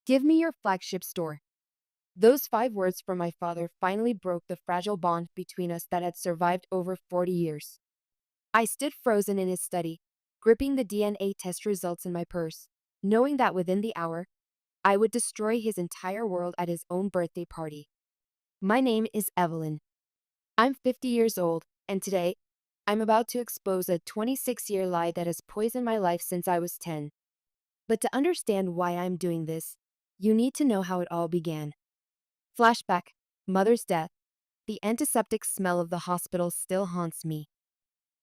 Give me your flagship store. Those 5 words from my father finally broke the fragile bond between us that had survived over 40 years. I stood frozen in his study, gripping the DNA test results in my purse, knowing that within the hour, I would destroy his entire world at his own birthday party. My name is Evelyn. I'm 50 years old, and today, I'm about to expose a 26-year lie that has poisoned my life since I was 10. But to understand why I'm doing this, you need to know how it all began. Flashback, mother's death. The antiseptic smell of the hospital still haunts me.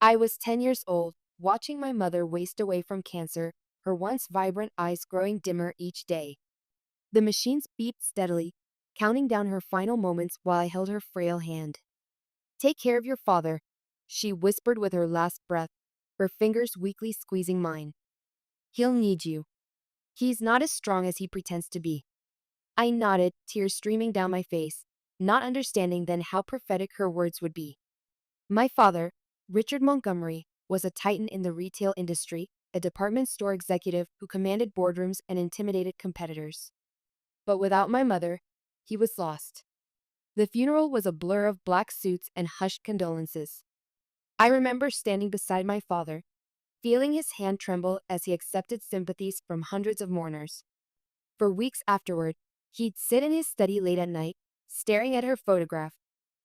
I was 10 years old, watching my mother waste away from cancer, her once vibrant eyes growing dimmer each day. The machines beeped steadily, counting down her final moments while I held her frail hand. Take care of your father, she whispered with her last breath, her fingers weakly squeezing mine. He'll need you. He's not as strong as he pretends to be. I nodded, tears streaming down my face, not understanding then how prophetic her words would be. My father, Richard Montgomery, was a titan in the retail industry, a department store executive who commanded boardrooms and intimidated competitors. But without my mother, he was lost. The funeral was a blur of black suits and hushed condolences. I remember standing beside my father, feeling his hand tremble as he accepted sympathies from hundreds of mourners. For weeks afterward, he'd sit in his study late at night, staring at her photograph,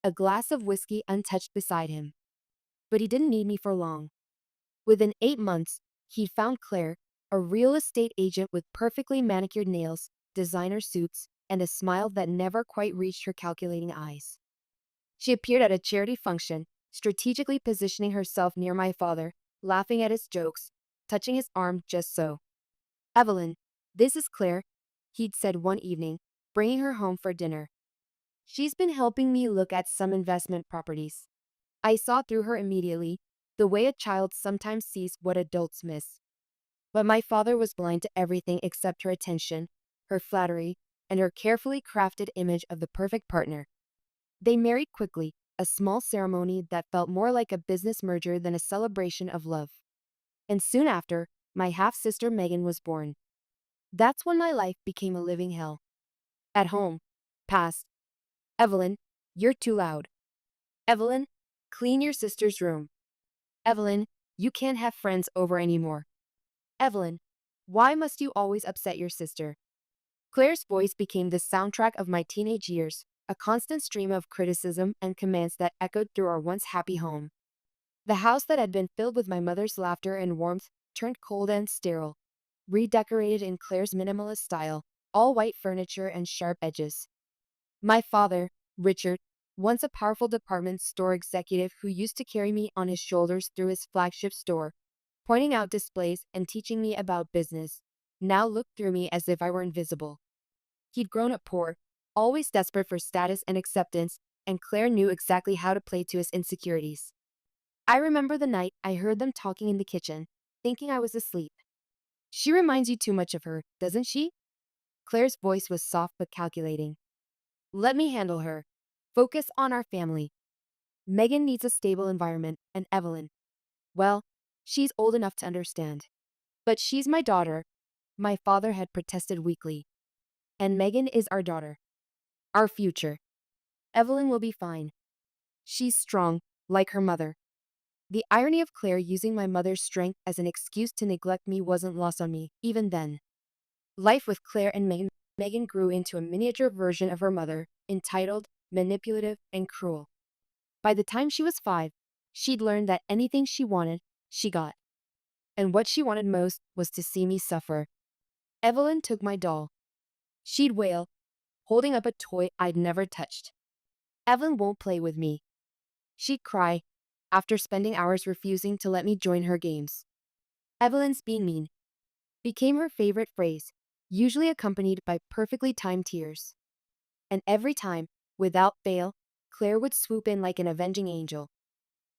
a glass of whiskey untouched beside him. But he didn't need me for long. Within 8 months, he'd found Claire, a real estate agent with perfectly manicured nails, designer suits, and a smile that never quite reached her calculating eyes. She appeared at a charity function, strategically positioning herself near my father, laughing at his jokes, touching his arm just so. Evelyn, this is Claire, he'd said one evening, bringing her home for dinner. She's been helping me look at some investment properties. I saw through her immediately, the way a child sometimes sees what adults miss. But my father was blind to everything except her attention, her flattery, and her carefully crafted image of the perfect partner. They married quickly, a small ceremony that felt more like a business merger than a celebration of love. And soon after, my half-sister Megan was born. That's when my life became a living hell. At home, past. Evelyn, you're too loud. Evelyn, clean your sister's room. Evelyn, you can't have friends over anymore. Evelyn, why must you always upset your sister? Claire's voice became the soundtrack of my teenage years, a constant stream of criticism and commands that echoed through our once happy home. The house that had been filled with my mother's laughter and warmth turned cold and sterile, redecorated in Claire's minimalist style, all white furniture and sharp edges. My father, Richard, once a powerful department store executive who used to carry me on his shoulders through his flagship store, pointing out displays and teaching me about business, now looked through me as if I were invisible. He'd grown up poor, always desperate for status and acceptance, and Claire knew exactly how to play to his insecurities. I remember the night I heard them talking in the kitchen, thinking I was asleep. She reminds you too much of her, doesn't she? Claire's voice was soft but calculating. Let me handle her. Focus on our family. Megan needs a stable environment, and Evelyn, well, she's old enough to understand. But she's my daughter, my father had protested weakly. And Megan is our daughter. Our future. Evelyn will be fine. She's strong, like her mother. The irony of Claire using my mother's strength as an excuse to neglect me wasn't lost on me, even then. Life with Claire and Megan grew into a miniature version of her mother, entitled, manipulative, and cruel. By the time she was 5, she'd learned that anything she wanted, she got. And what she wanted most was to see me suffer. Evelyn took my doll. She'd wail, holding up a toy I'd never touched. Evelyn won't play with me. She'd cry, after spending hours refusing to let me join her games. Evelyn's being mean became her favorite phrase, usually accompanied by perfectly timed tears. And every time, without fail, Claire would swoop in like an avenging angel.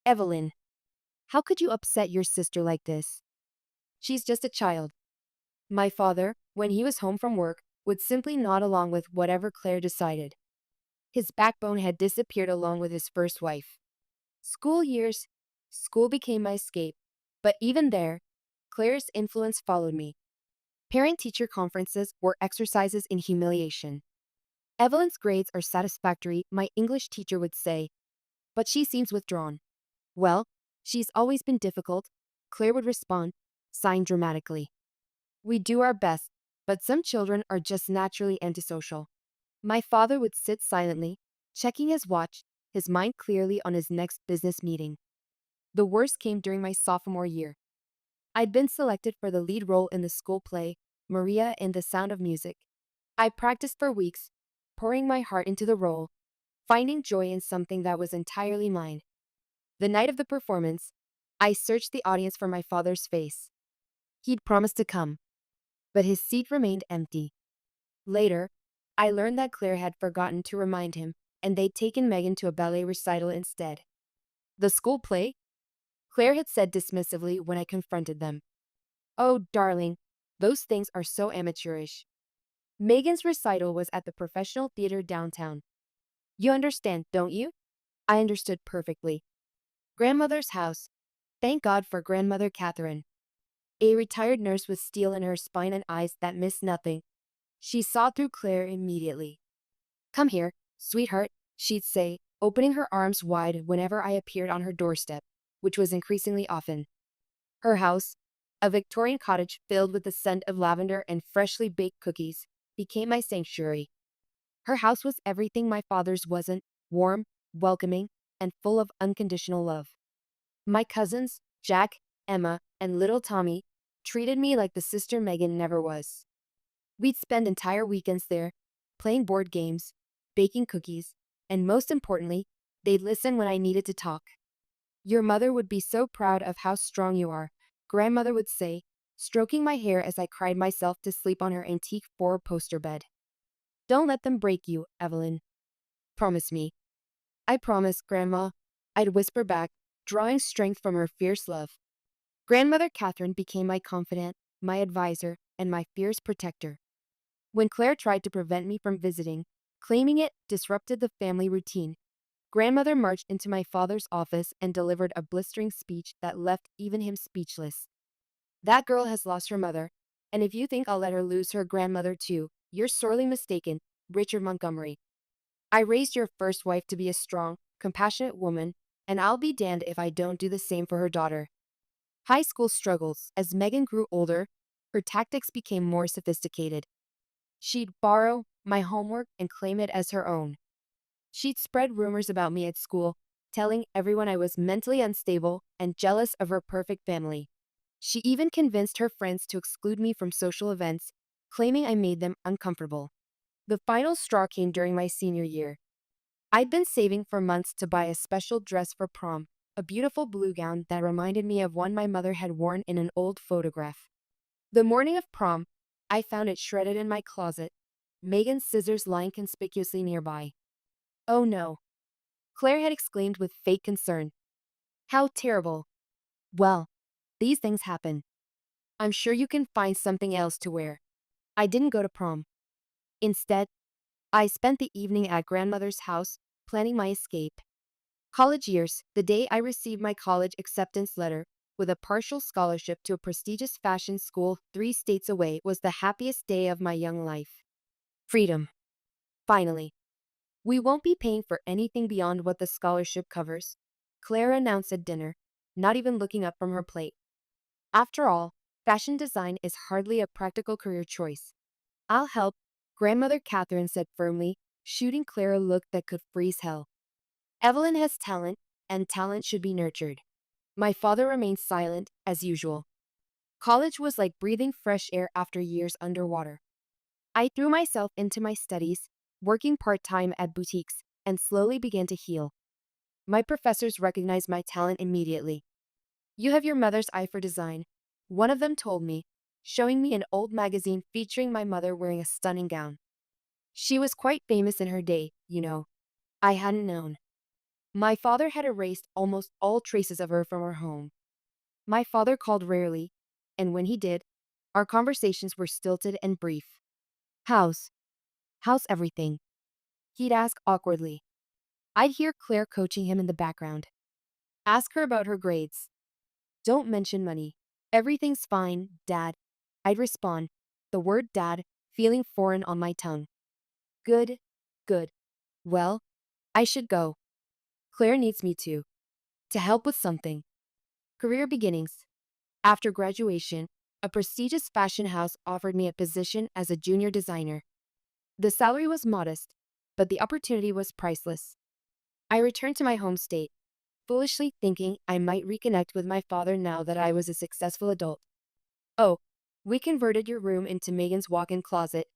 Evelyn, how could you upset your sister like this? She's just a child. My father, when he was home from work, would simply nod along with whatever Claire decided. His backbone had disappeared along with his first wife. School became my escape, but even there, Claire's influence followed me. parent-teacher conferences, or exercises in humiliation. Evelyn's grades are satisfactory, my English teacher would say, but she seems withdrawn. Well, she's always been difficult, Claire would respond, sighing dramatically. We do our best, but some children are just naturally antisocial. My father would sit silently, checking his watch, his mind clearly on his next business meeting. The worst came during my sophomore year. I'd been selected for the lead role in the school play, Maria in The Sound of Music. I practiced for weeks, pouring my heart into the role, finding joy in something that was entirely mine. The night of the performance, I searched the audience for my father's face. He'd promised to come, but his seat remained empty. Later, I learned that Claire had forgotten to remind him, and they'd taken Megan to a ballet recital instead. The school play? Claire had said dismissively when I confronted them. Oh, darling, those things are so amateurish. Megan's recital was at the professional theater downtown. You understand, don't you? I understood perfectly. Grandmother's house. Thank God for Grandmother Catherine. A retired nurse with steel in her spine and eyes that missed nothing. She saw through Claire immediately. Come here, sweetheart, she'd say, opening her arms wide whenever I appeared on her doorstep, which was increasingly often. Her house, a Victorian cottage filled with the scent of lavender and freshly baked cookies, became my sanctuary. Her house was everything my father's wasn't: warm, welcoming, and full of unconditional love. My cousins, Jack, Emma, and little Tommy, treated me like the sister Megan never was. We'd spend entire weekends there, playing board games, baking cookies, and most importantly, they'd listen when I needed to talk. Your mother would be so proud of how strong you are, Grandmother would say, stroking my hair as I cried myself to sleep on her antique four-poster bed. Don't let them break you, Evelyn. Promise me. I promise, Grandma, I'd whisper back, drawing strength from her fierce love. Grandmother Catherine became my confidant, my advisor, and my fierce protector. When Claire tried to prevent me from visiting, claiming it disrupted the family routine, Grandmother marched into my father's office and delivered a blistering speech that left even him speechless. That girl has lost her mother, and if you think I'll let her lose her grandmother too, you're sorely mistaken, Richard Montgomery. I raised your first wife to be a strong, compassionate woman, and I'll be damned if I don't do the same for her daughter. High school struggles. As Megan grew older, her tactics became more sophisticated. She'd borrow my homework and claim it as her own. She'd spread rumors about me at school, telling everyone I was mentally unstable and jealous of her perfect family. She even convinced her friends to exclude me from social events, claiming I made them uncomfortable. The final straw came during my senior year. I'd been saving for months to buy a special dress for prom, a beautiful blue gown that reminded me of one my mother had worn in an old photograph. The morning of prom, I found it shredded in my closet, Megan's scissors lying conspicuously nearby. Oh no, Claire had exclaimed with fake concern. How terrible. Well, these things happen. I'm sure you can find something else to wear. I didn't go to prom. Instead, I spent the evening at grandmother's house, planning my escape. College years, the day I received my college acceptance letter with a partial scholarship to a prestigious fashion school 3 states away, was the happiest day of my young life. Freedom. Finally. We won't be paying for anything beyond what the scholarship covers, Claire announced at dinner, not even looking up from her plate. After all, fashion design is hardly a practical career choice. I'll help, Grandmother Catherine said firmly, shooting Claire a look that could freeze hell. Evelyn has talent, and talent should be nurtured. My father remained silent, as usual. College was like breathing fresh air after years underwater. I threw myself into my studies, working part-time at boutiques, and slowly began to heal. My professors recognized my talent immediately. You have your mother's eye for design, one of them told me, showing me an old magazine featuring my mother wearing a stunning gown. She was quite famous in her day, you know. I hadn't known. My father had erased almost all traces of her from our home. My father called rarely, and when he did, our conversations were stilted and brief. How's everything? He'd ask awkwardly. I'd hear Claire coaching him in the background. Ask her about her grades. Don't mention money. Everything's fine, Dad, I'd respond, the word dad feeling foreign on my tongue. Good, good. Well, I should go. Claire needs me to help with something. Career beginnings. After graduation, a prestigious fashion house offered me a position as a junior designer. The salary was modest, but the opportunity was priceless. I returned to my home state, foolishly thinking I might reconnect with my father now that I was a successful adult. Oh, we converted your room into Megan's walk-in closet,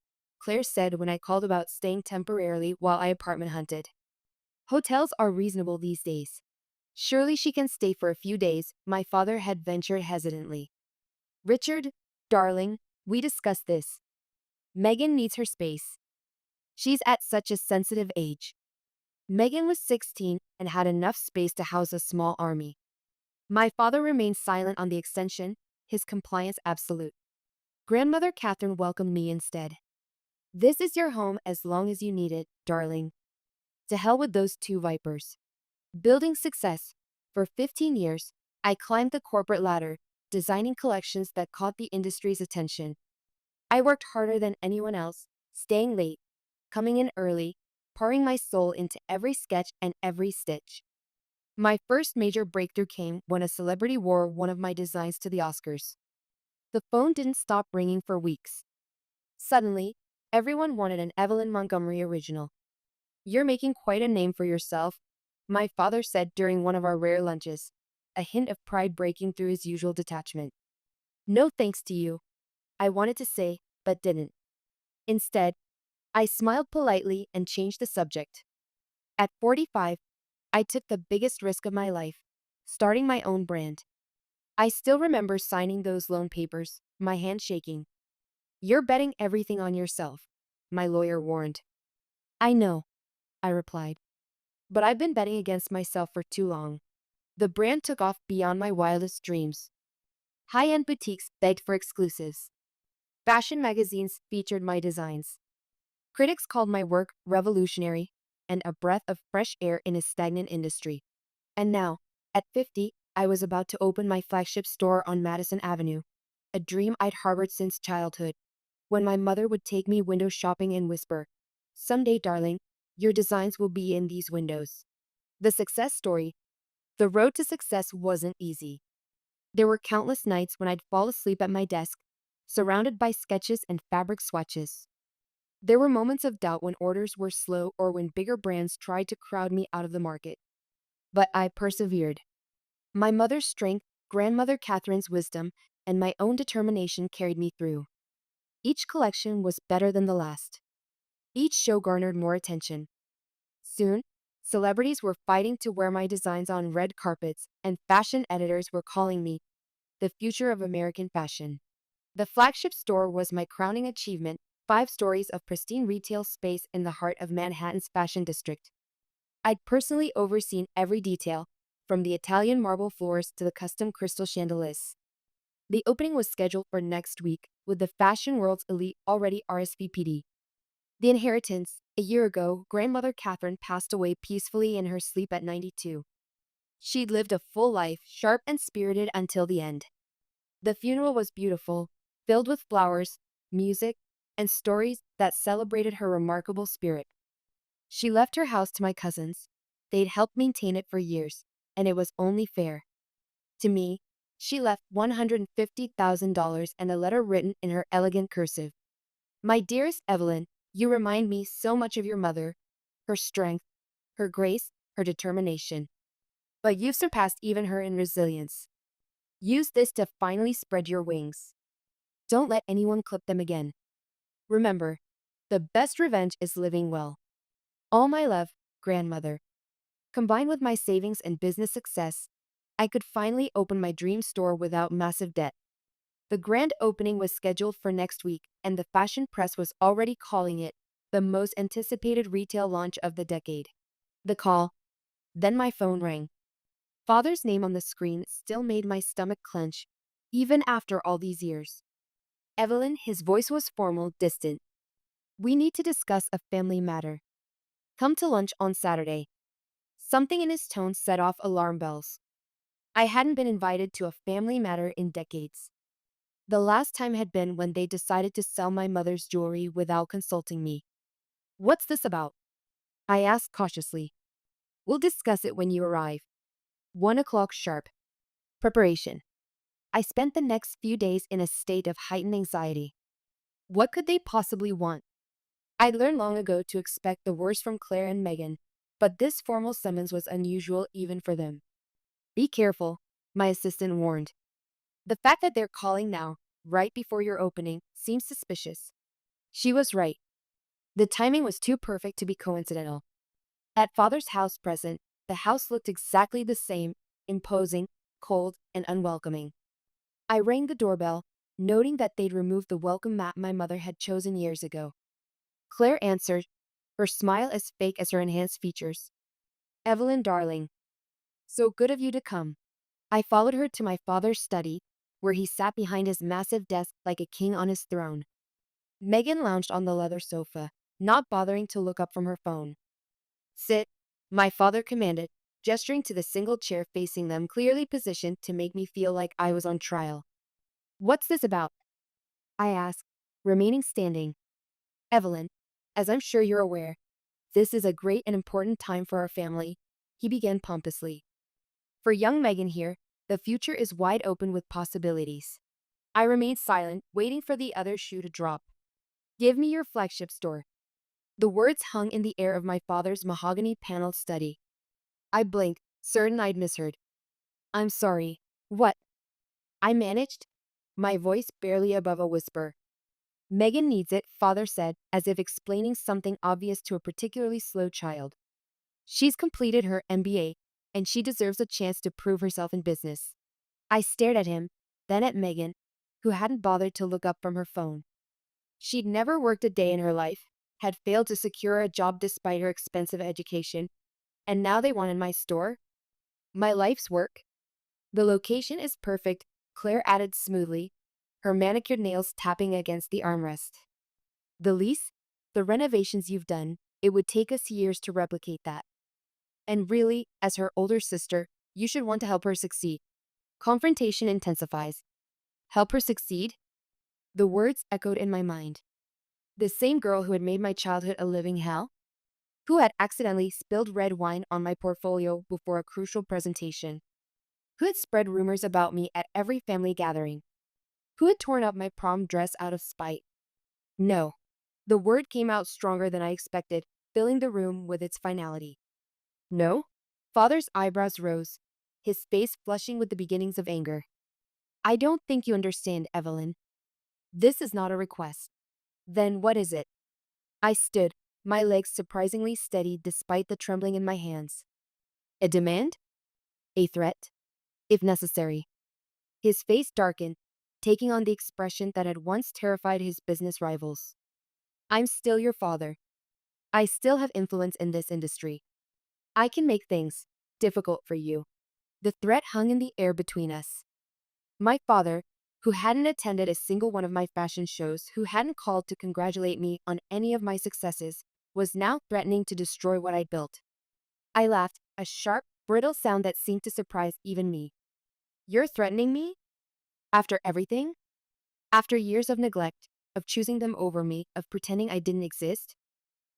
Claire said when I called about staying temporarily while I apartment hunted. Hotels are reasonable these days. Surely she can stay for a few days, my father had ventured hesitantly. Richard, darling, we discussed this. Megan needs her space. She's at such a sensitive age. Megan was 16 and had enough space to house a small army. My father remained silent on the extension, his compliance absolute. Grandmother Catherine welcomed me instead. This is your home as long as you need it, darling. To hell with those two vipers. Building success. For 15 years, I climbed the corporate ladder, designing collections that caught the industry's attention. I worked harder than anyone else, staying late, coming in early, pouring my soul into every sketch and every stitch. My first major breakthrough came when a celebrity wore one of my designs to the Oscars. The phone didn't stop ringing for weeks. Suddenly, everyone wanted an Evelyn Montgomery original. You're making quite a name for yourself, my father said during one of our rare lunches, a hint of pride breaking through his usual detachment. No thanks to you, I wanted to say, but didn't. Instead, I smiled politely and changed the subject. At 45, I took the biggest risk of my life, starting my own brand. I still remember signing those loan papers, my hand shaking. You're betting everything on yourself, my lawyer warned. I know, I replied. But I've been betting against myself for too long. The brand took off beyond my wildest dreams. High-end boutiques begged for exclusives. Fashion magazines featured my designs. Critics called my work revolutionary and a breath of fresh air in a stagnant industry. And now, at 50, I was about to open my flagship store on Madison Avenue, a dream I'd harbored since childhood, when my mother would take me window shopping and whisper, "Someday, darling, your designs will be in these windows." The success story. The road to success wasn't easy. There were countless nights when I'd fall asleep at my desk, surrounded by sketches and fabric swatches. There were moments of doubt when orders were slow or when bigger brands tried to crowd me out of the market. But I persevered. My mother's strength, grandmother Catherine's wisdom, and my own determination carried me through. Each collection was better than the last. Each show garnered more attention. Soon, celebrities were fighting to wear my designs on red carpets, and fashion editors were calling me the future of American fashion. The flagship store was my crowning achievement, 5 stories of pristine retail space in the heart of Manhattan's fashion district. I'd personally overseen every detail, from the Italian marble floors to the custom crystal chandeliers. The opening was scheduled for next week, with the fashion world's elite already RSVP'd. The inheritance. A year ago, grandmother Catherine passed away peacefully in her sleep at 92. She'd lived a full life, sharp and spirited until the end. The funeral was beautiful, filled with flowers, music, and stories that celebrated her remarkable spirit. She left her house to my cousins. They'd helped maintain it for years, and it was only fair. To me, she left $150,000 and a letter written in her elegant cursive. My dearest Evelyn, you remind me so much of your mother, her strength, her grace, her determination. But you've surpassed even her in resilience. Use this to finally spread your wings. Don't let anyone clip them again. Remember, the best revenge is living well. All my love, grandmother. Combined with my savings and business success, I could finally open my dream store without massive debt. The grand opening was scheduled for next week, and the fashion press was already calling it the most anticipated retail launch of the decade. The call. Then my phone rang. Father's name on the screen still made my stomach clench, even after all these years. Evelyn, his voice was formal, distant. We need to discuss a family matter. Come to lunch on Saturday. Something in his tone set off alarm bells. I hadn't been invited to a family matter in decades. The last time had been when they decided to sell my mother's jewelry without consulting me. What's this about? I asked cautiously. We'll discuss it when you arrive. 1 o'clock sharp. Preparation. I spent the next few days in a state of heightened anxiety. What could they possibly want? I'd learned long ago to expect the worst from Claire and Megan, but this formal summons was unusual even for them. Be careful, my assistant warned. The fact that they're calling now, right before your opening, seems suspicious. She was right. The timing was too perfect to be coincidental. At Father's house present, the house looked exactly the same, imposing, cold, and unwelcoming. I rang the doorbell, noting that they'd removed the welcome mat my mother had chosen years ago. Claire answered, her smile as fake as her enhanced features. Evelyn, darling. So good of you to come. I followed her to my father's study, where he sat behind his massive desk like a king on his throne. Megan lounged on the leather sofa, not bothering to look up from her phone. Sit, my father commanded, gesturing to the single chair facing them, clearly positioned to make me feel like I was on trial. What's this about? I asked, remaining standing. Evelyn, as I'm sure you're aware, this is a great and important time for our family, he began pompously. For young Megan here, the future is wide open with possibilities. I remained silent, waiting for the other shoe to drop. Give me your flagship store. The words hung in the air of my father's mahogany-paneled study. I blinked, certain I'd misheard. I'm sorry. What? I managed, my voice barely above a whisper. Megan needs it, father said, as if explaining something obvious to a particularly slow child. She's completed her MBA, and she deserves a chance to prove herself in business. I stared at him, then at Megan, who hadn't bothered to look up from her phone. She'd never worked a day in her life, had failed to secure a job despite her expensive education, and now they wanted my store? My life's work? The location is perfect, Claire added smoothly, her manicured nails tapping against the armrest. The lease? The renovations you've done, it would take us years to replicate that. And really, as her older sister, you should want to help her succeed. Confrontation intensifies. Help her succeed? The words echoed in my mind. The same girl who had made my childhood a living hell? Who had accidentally spilled red wine on my portfolio before a crucial presentation? Who had spread rumors about me at every family gathering? Who had torn up my prom dress out of spite? No. The word came out stronger than I expected, filling the room with its finality. No? Father's eyebrows rose, his face flushing with the beginnings of anger. I don't think you understand, Evelyn. This is not a request. Then what is it? I stood, my legs surprisingly steady despite the trembling in my hands. A demand? A threat? If necessary. His face darkened, taking on the expression that had once terrified his business rivals. I'm still your father. I still have influence in this industry. I can make things difficult for you. The threat hung in the air between us. My father, who hadn't attended a single one of my fashion shows, who hadn't called to congratulate me on any of my successes, was now threatening to destroy what I'd built. I laughed, a sharp, brittle sound that seemed to surprise even me. You're threatening me? After everything? After years of neglect, of choosing them over me, of pretending I didn't exist?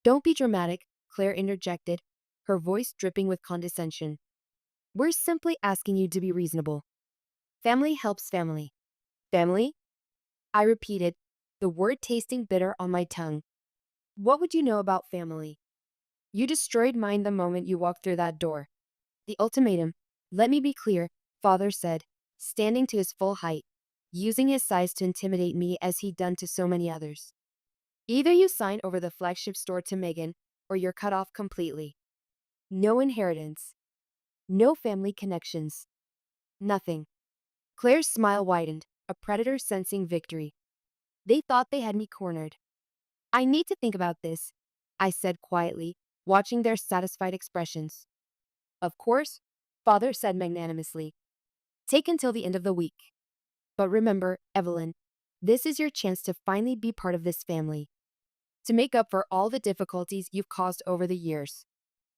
Don't be dramatic, Claire interjected, her voice dripping with condescension. We're simply asking you to be reasonable. Family helps family. Family? I repeated, the word tasting bitter on my tongue. What would you know about family? You destroyed mine the moment you walked through that door. The ultimatum, let me be clear, father said, standing to his full height, using his size to intimidate me as he'd done to so many others. Either you sign over the flagship store to Megan, or you're cut off completely. No inheritance. No family connections. Nothing. Claire's smile widened, a predator sensing victory. They thought they had me cornered. I need to think about this, I said quietly, watching their satisfied expressions. Of course, father said magnanimously. Take until the end of the week. But remember, Evelyn, this is your chance to finally be part of this family. To make up for all the difficulties you've caused over the years.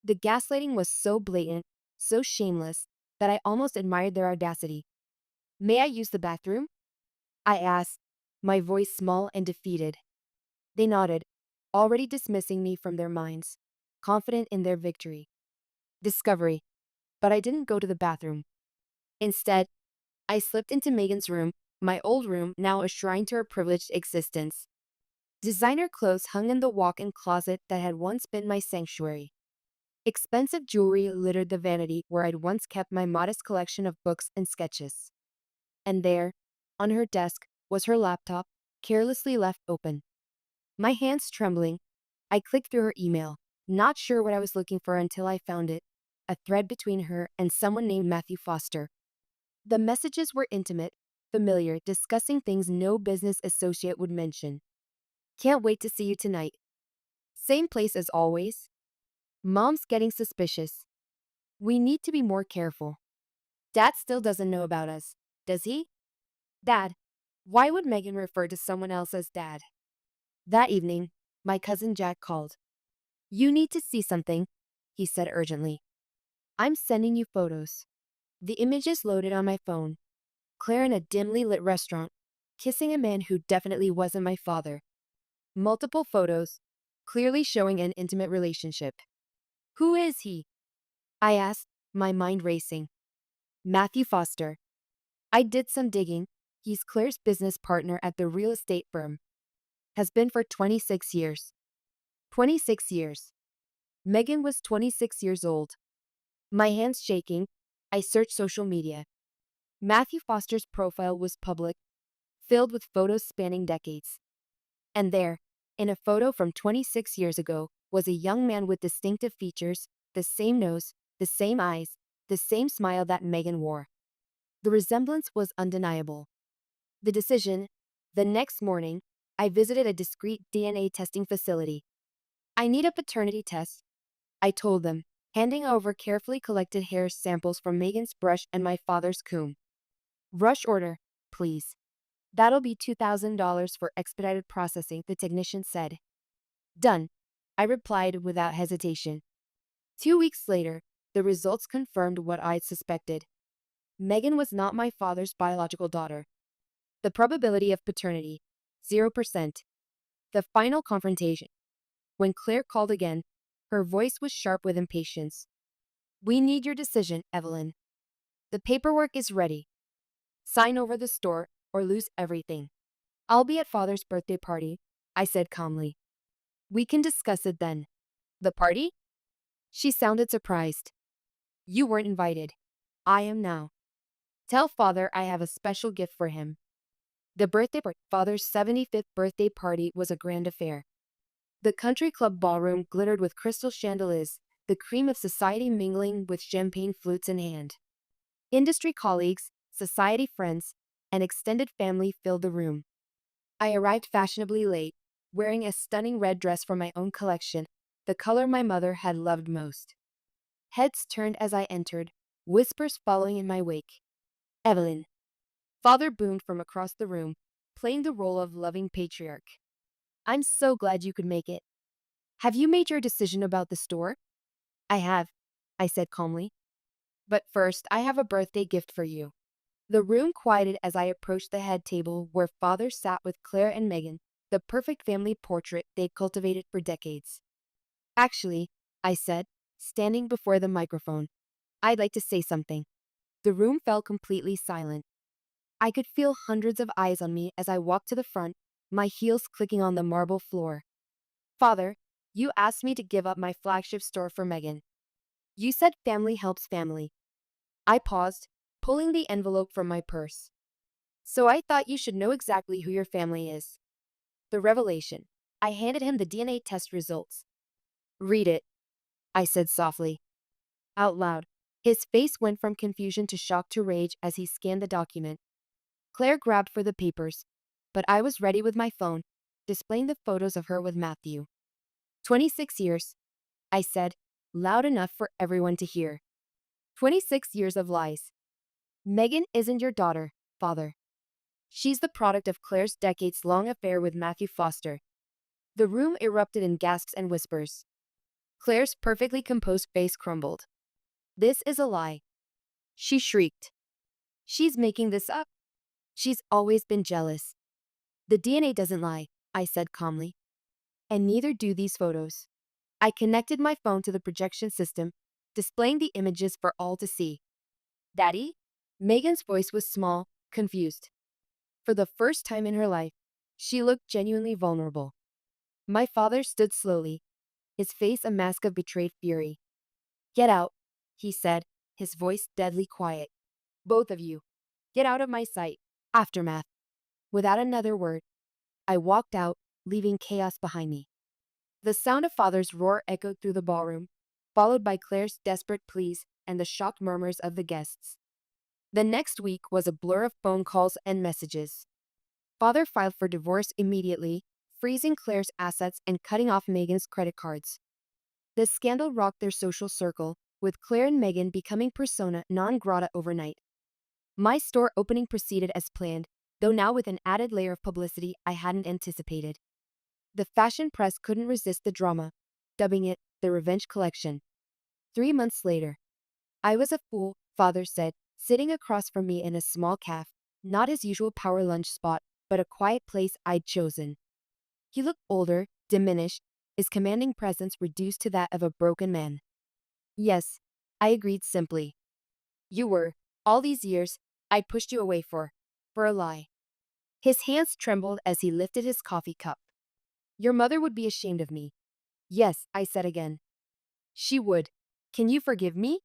The gaslighting was so blatant, so shameless, that I almost admired their audacity. May I use the bathroom? I asked, my voice small and defeated. They nodded, already dismissing me from their minds, confident in their victory. Discovery. But I didn't go to the bathroom. Instead, I slipped into Megan's room, my old room, now a shrine to her privileged existence. Designer clothes hung in the walk-in closet that had once been my sanctuary. Expensive jewelry littered the vanity where I'd once kept my modest collection of books and sketches. And there, on her desk, was her laptop, carelessly left open. My hands trembling, I clicked through her email, not sure what I was looking for until I found it, a thread between her and someone named Matthew Foster. The messages were intimate, familiar, discussing things no business associate would mention. Can't wait to see you tonight. Same place as always. Mom's getting suspicious. We need to be more careful. Dad still doesn't know about us, does he? Dad. Why would Megan refer to someone else as Dad? That evening, my cousin Jack called. You need to see something, he said urgently. I'm sending you photos. The images loaded on my phone. Claire in a dimly lit restaurant, kissing a man who definitely wasn't my father. Multiple photos, clearly showing an intimate relationship. Who is he? I asked, my mind racing. Matthew Foster. I did some digging. He's Claire's business partner at the real estate firm. Has been for 26 years. 26 years. Megan was 26 years old. My hands shaking, I searched social media. Matthew Foster's profile was public, filled with photos spanning decades. And there, in a photo from 26 years ago, was a young man with distinctive features, the same nose, the same eyes, the same smile that Megan wore. The resemblance was undeniable. The decision. The next morning, I visited a discreet DNA testing facility. I need a paternity test, I told them, handing over carefully collected hair samples from Megan's brush and my father's comb. Rush order, please. That'll be $2,000 for expedited processing, the technician said. Done, I replied without hesitation. 2 weeks later, the results confirmed what I'd suspected. Megan was not my father's biological daughter. The probability of paternity, 0%. The final confrontation. When Claire called again, her voice was sharp with impatience. We need your decision, Evelyn. The paperwork is ready. Sign over the store or lose everything. I'll be at Father's birthday party, I said calmly. We can discuss it then. The party? She sounded surprised. You weren't invited. I am now. Tell Father I have a special gift for him. The Father's 75th birthday party was a grand affair. The country club ballroom glittered with crystal chandeliers, the cream of society mingling with champagne flutes in hand. Industry colleagues, society friends, and extended family filled the room. I arrived fashionably late, wearing a stunning red dress from my own collection, the color my mother had loved most. Heads turned as I entered, whispers following in my wake. Evelyn. Father boomed from across the room, playing the role of loving patriarch. I'm so glad you could make it. Have you made your decision about the store? I have, I said calmly. But first, I have a birthday gift for you. The room quieted as I approached the head table where Father sat with Claire and Megan, the perfect family portrait they'd cultivated for decades. Actually, I said, standing before the microphone, I'd like to say something. The room fell completely silent. I could feel hundreds of eyes on me as I walked to the front, my heels clicking on the marble floor. Father, you asked me to give up my flagship store for Megan. You said family helps family. I paused, pulling the envelope from my purse. So I thought you should know exactly who your family is. The revelation. I handed him the DNA test results. Read it, I said softly. Out loud. His face went from confusion to shock to rage as he scanned the document. Claire grabbed for the papers, but I was ready with my phone, displaying the photos of her with Matthew. 26 years, I said, loud enough for everyone to hear. 26 years of lies. Megan isn't your daughter, Father. She's the product of Claire's decades-long affair with Matthew Foster. The room erupted in gasps and whispers. Claire's perfectly composed face crumbled. This is a lie. She shrieked. She's making this up. She's always been jealous. The DNA doesn't lie, I said calmly. And neither do these photos. I connected my phone to the projection system, displaying the images for all to see. Daddy? Megan's voice was small, confused. For the first time in her life, she looked genuinely vulnerable. My father stood slowly, his face a mask of betrayed fury. Get out, he said, his voice deadly quiet. Both of you, get out of my sight. Aftermath. Without another word, I walked out, leaving chaos behind me. The sound of father's roar echoed through the ballroom, followed by Claire's desperate pleas and the shocked murmurs of the guests. The next week was a blur of phone calls and messages. Father filed for divorce immediately, freezing Claire's assets and cutting off Megan's credit cards. The scandal rocked their social circle, with Claire and Megan becoming persona non grata overnight. My store opening proceeded as planned, though now with an added layer of publicity I hadn't anticipated. The fashion press couldn't resist the drama, dubbing it the Revenge Collection. 3 months later, I was a fool, father said, sitting across from me in a small cafe, not his usual power lunch spot, but a quiet place I'd chosen. He looked older, diminished, his commanding presence reduced to that of a broken man. Yes, I agreed simply. You were, all these years, I'd pushed you away for a lie. His hands trembled as he lifted his coffee cup. Your mother would be ashamed of me. Yes, I said again. She would. Can you forgive me?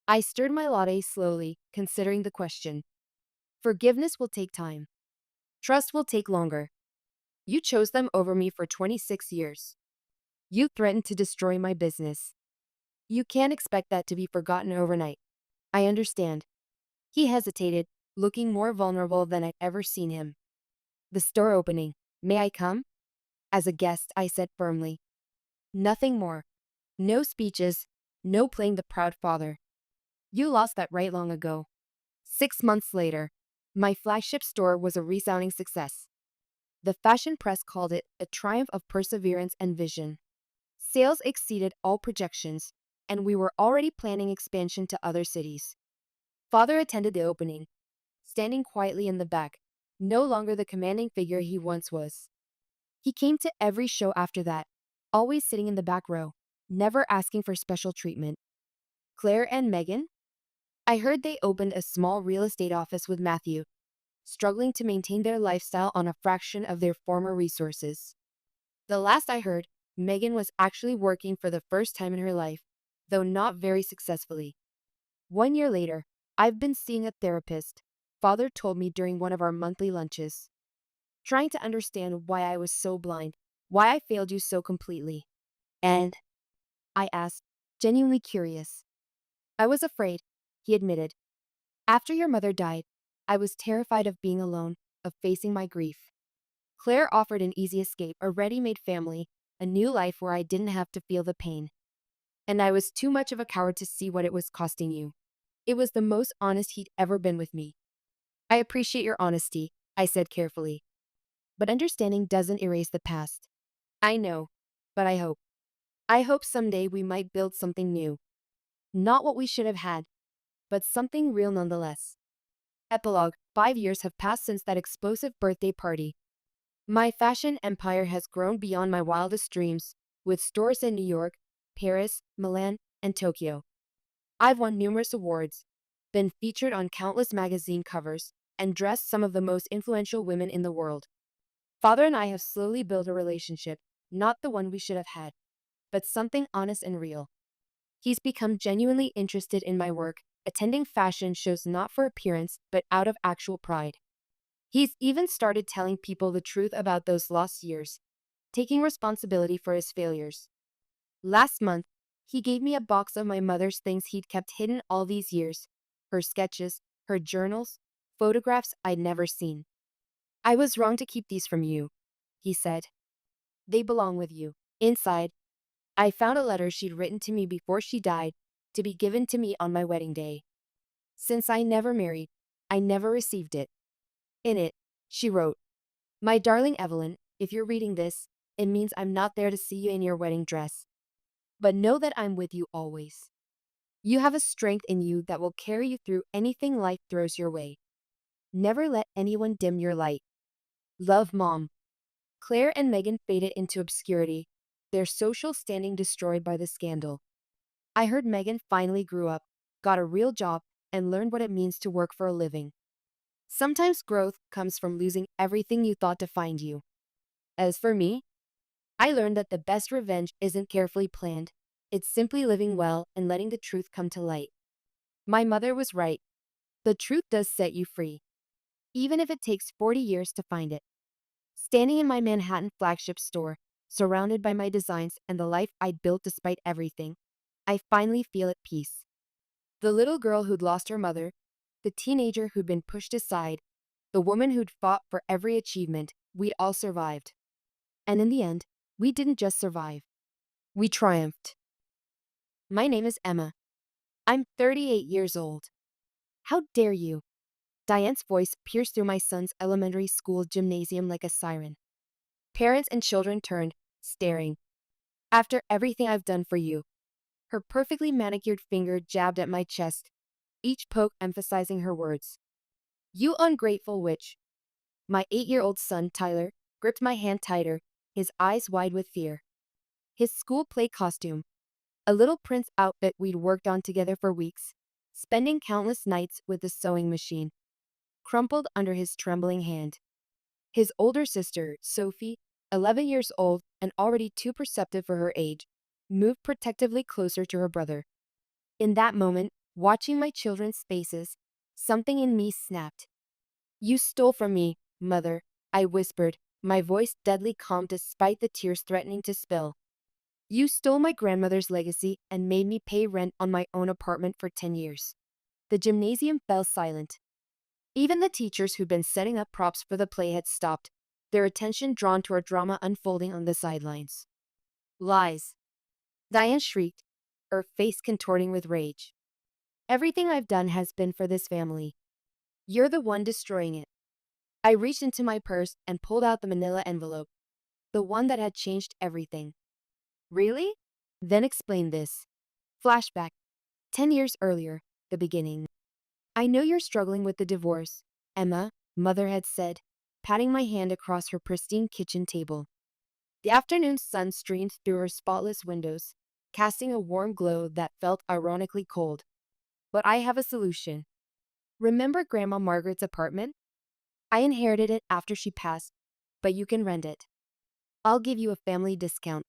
I stirred my latte slowly, considering the question. Forgiveness will take time. Trust will take longer. You chose them over me for 26 years. You threatened to destroy my business. You can't expect that to be forgotten overnight. I understand. He hesitated, looking more vulnerable than I'd ever seen him. The store opening. May I come? As a guest, I said firmly. Nothing more. No speeches, no playing the proud father. You lost that right long ago. 6 months later, my flagship store was a resounding success. The fashion press called it a triumph of perseverance and vision. Sales exceeded all projections, and we were already planning expansion to other cities. Father attended the opening, standing quietly in the back, no longer the commanding figure he once was. He came to every show after that, always sitting in the back row, never asking for special treatment. Claire and Megan? I heard they opened a small real estate office with Matthew, struggling to maintain their lifestyle on a fraction of their former resources. The last I heard, Megan was actually working for the first time in her life, though not very successfully. 1 year later, I've been seeing a therapist, Father told me during one of our monthly lunches, trying to understand why I was so blind, why I failed you so completely. And? I asked, genuinely curious. I was afraid, he admitted. After your mother died, I was terrified of being alone, of facing my grief. Claire offered an easy escape, a ready-made family, a new life where I didn't have to feel the pain. And I was too much of a coward to see what it was costing you. It was the most honest he'd ever been with me. I appreciate your honesty, I said carefully. But understanding doesn't erase the past. I know, but I hope. I hope someday we might build something new. Not what we should have had, but something real nonetheless. Epilogue. 5 years have passed since that explosive birthday party. My fashion empire has grown beyond my wildest dreams, with stores in New York, Paris, Milan, and Tokyo. I've won numerous awards, been featured on countless magazine covers, and dressed some of the most influential women in the world. Father and I have slowly built a relationship, not the one we should have had, but something honest and real. He's become genuinely interested in my work, attending fashion shows not for appearance, but out of actual pride. He's even started telling people the truth about those lost years, taking responsibility for his failures. Last month, he gave me a box of my mother's things he'd kept hidden all these years, her sketches, her journals, photographs I'd never seen. I was wrong to keep these from you, he said. They belong with you. Inside, I found a letter she'd written to me before she died, to be given to me on my wedding day. Since I never married, I never received it. In it, she wrote, My darling Evelyn, if you're reading this, it means I'm not there to see you in your wedding dress. But know that I'm with you always. You have a strength in you that will carry you through anything life throws your way. Never let anyone dim your light. Love, Mom. Claire and Megan faded into obscurity, their social standing destroyed by the scandal. I heard Megan finally grew up, got a real job, and learned what it means to work for a living. Sometimes growth comes from losing everything you thought defined you. As for me, I learned that the best revenge isn't carefully planned. It's simply living well and letting the truth come to light. My mother was right. The truth does set you free, even if it takes 40 years to find it. Standing in my Manhattan flagship store, surrounded by my designs and the life I'd built despite everything, I finally feel at peace. The little girl who'd lost her mother, the teenager who'd been pushed aside, the woman who'd fought for every achievement, we all survived. And in the end, we didn't just survive. We triumphed. My name is Emma. I'm 38 years old. How dare you? Diane's voice pierced through my son's elementary school gymnasium like a siren. Parents and children turned, staring. After everything I've done for you. Her perfectly manicured finger jabbed at my chest, each poke emphasizing her words. You ungrateful witch. My 8-year-old son, Tyler, gripped my hand tighter, his eyes wide with fear. His school play costume, a little prince outfit we'd worked on together for weeks, spending countless nights with the sewing machine, crumpled under his trembling hand. His older sister, Sophie, 11 years old and already too perceptive for her age, moved protectively closer to her brother. In that moment, watching my children's faces, something in me snapped. You stole from me, Mother, I whispered, my voice deadly calm despite the tears threatening to spill. You stole my grandmother's legacy and made me pay rent on my own apartment for 10 years. The gymnasium fell silent. Even the teachers who'd been setting up props for the play had stopped, their attention drawn to our drama unfolding on the sidelines. Lies. Diane shrieked, her face contorting with rage. Everything I've done has been for this family. You're the one destroying it. I reached into my purse and pulled out the manila envelope, the one that had changed everything. Really? Then explain this. Flashback. 10 years earlier, the beginning. I know you're struggling with the divorce, Emma, Mother had said, patting my hand across her pristine kitchen table. The afternoon sun streamed through her spotless windows, casting a warm glow that felt ironically cold. But I have a solution. Remember Grandma Margaret's apartment? I inherited it after she passed, but you can rent it. I'll give you a family discount.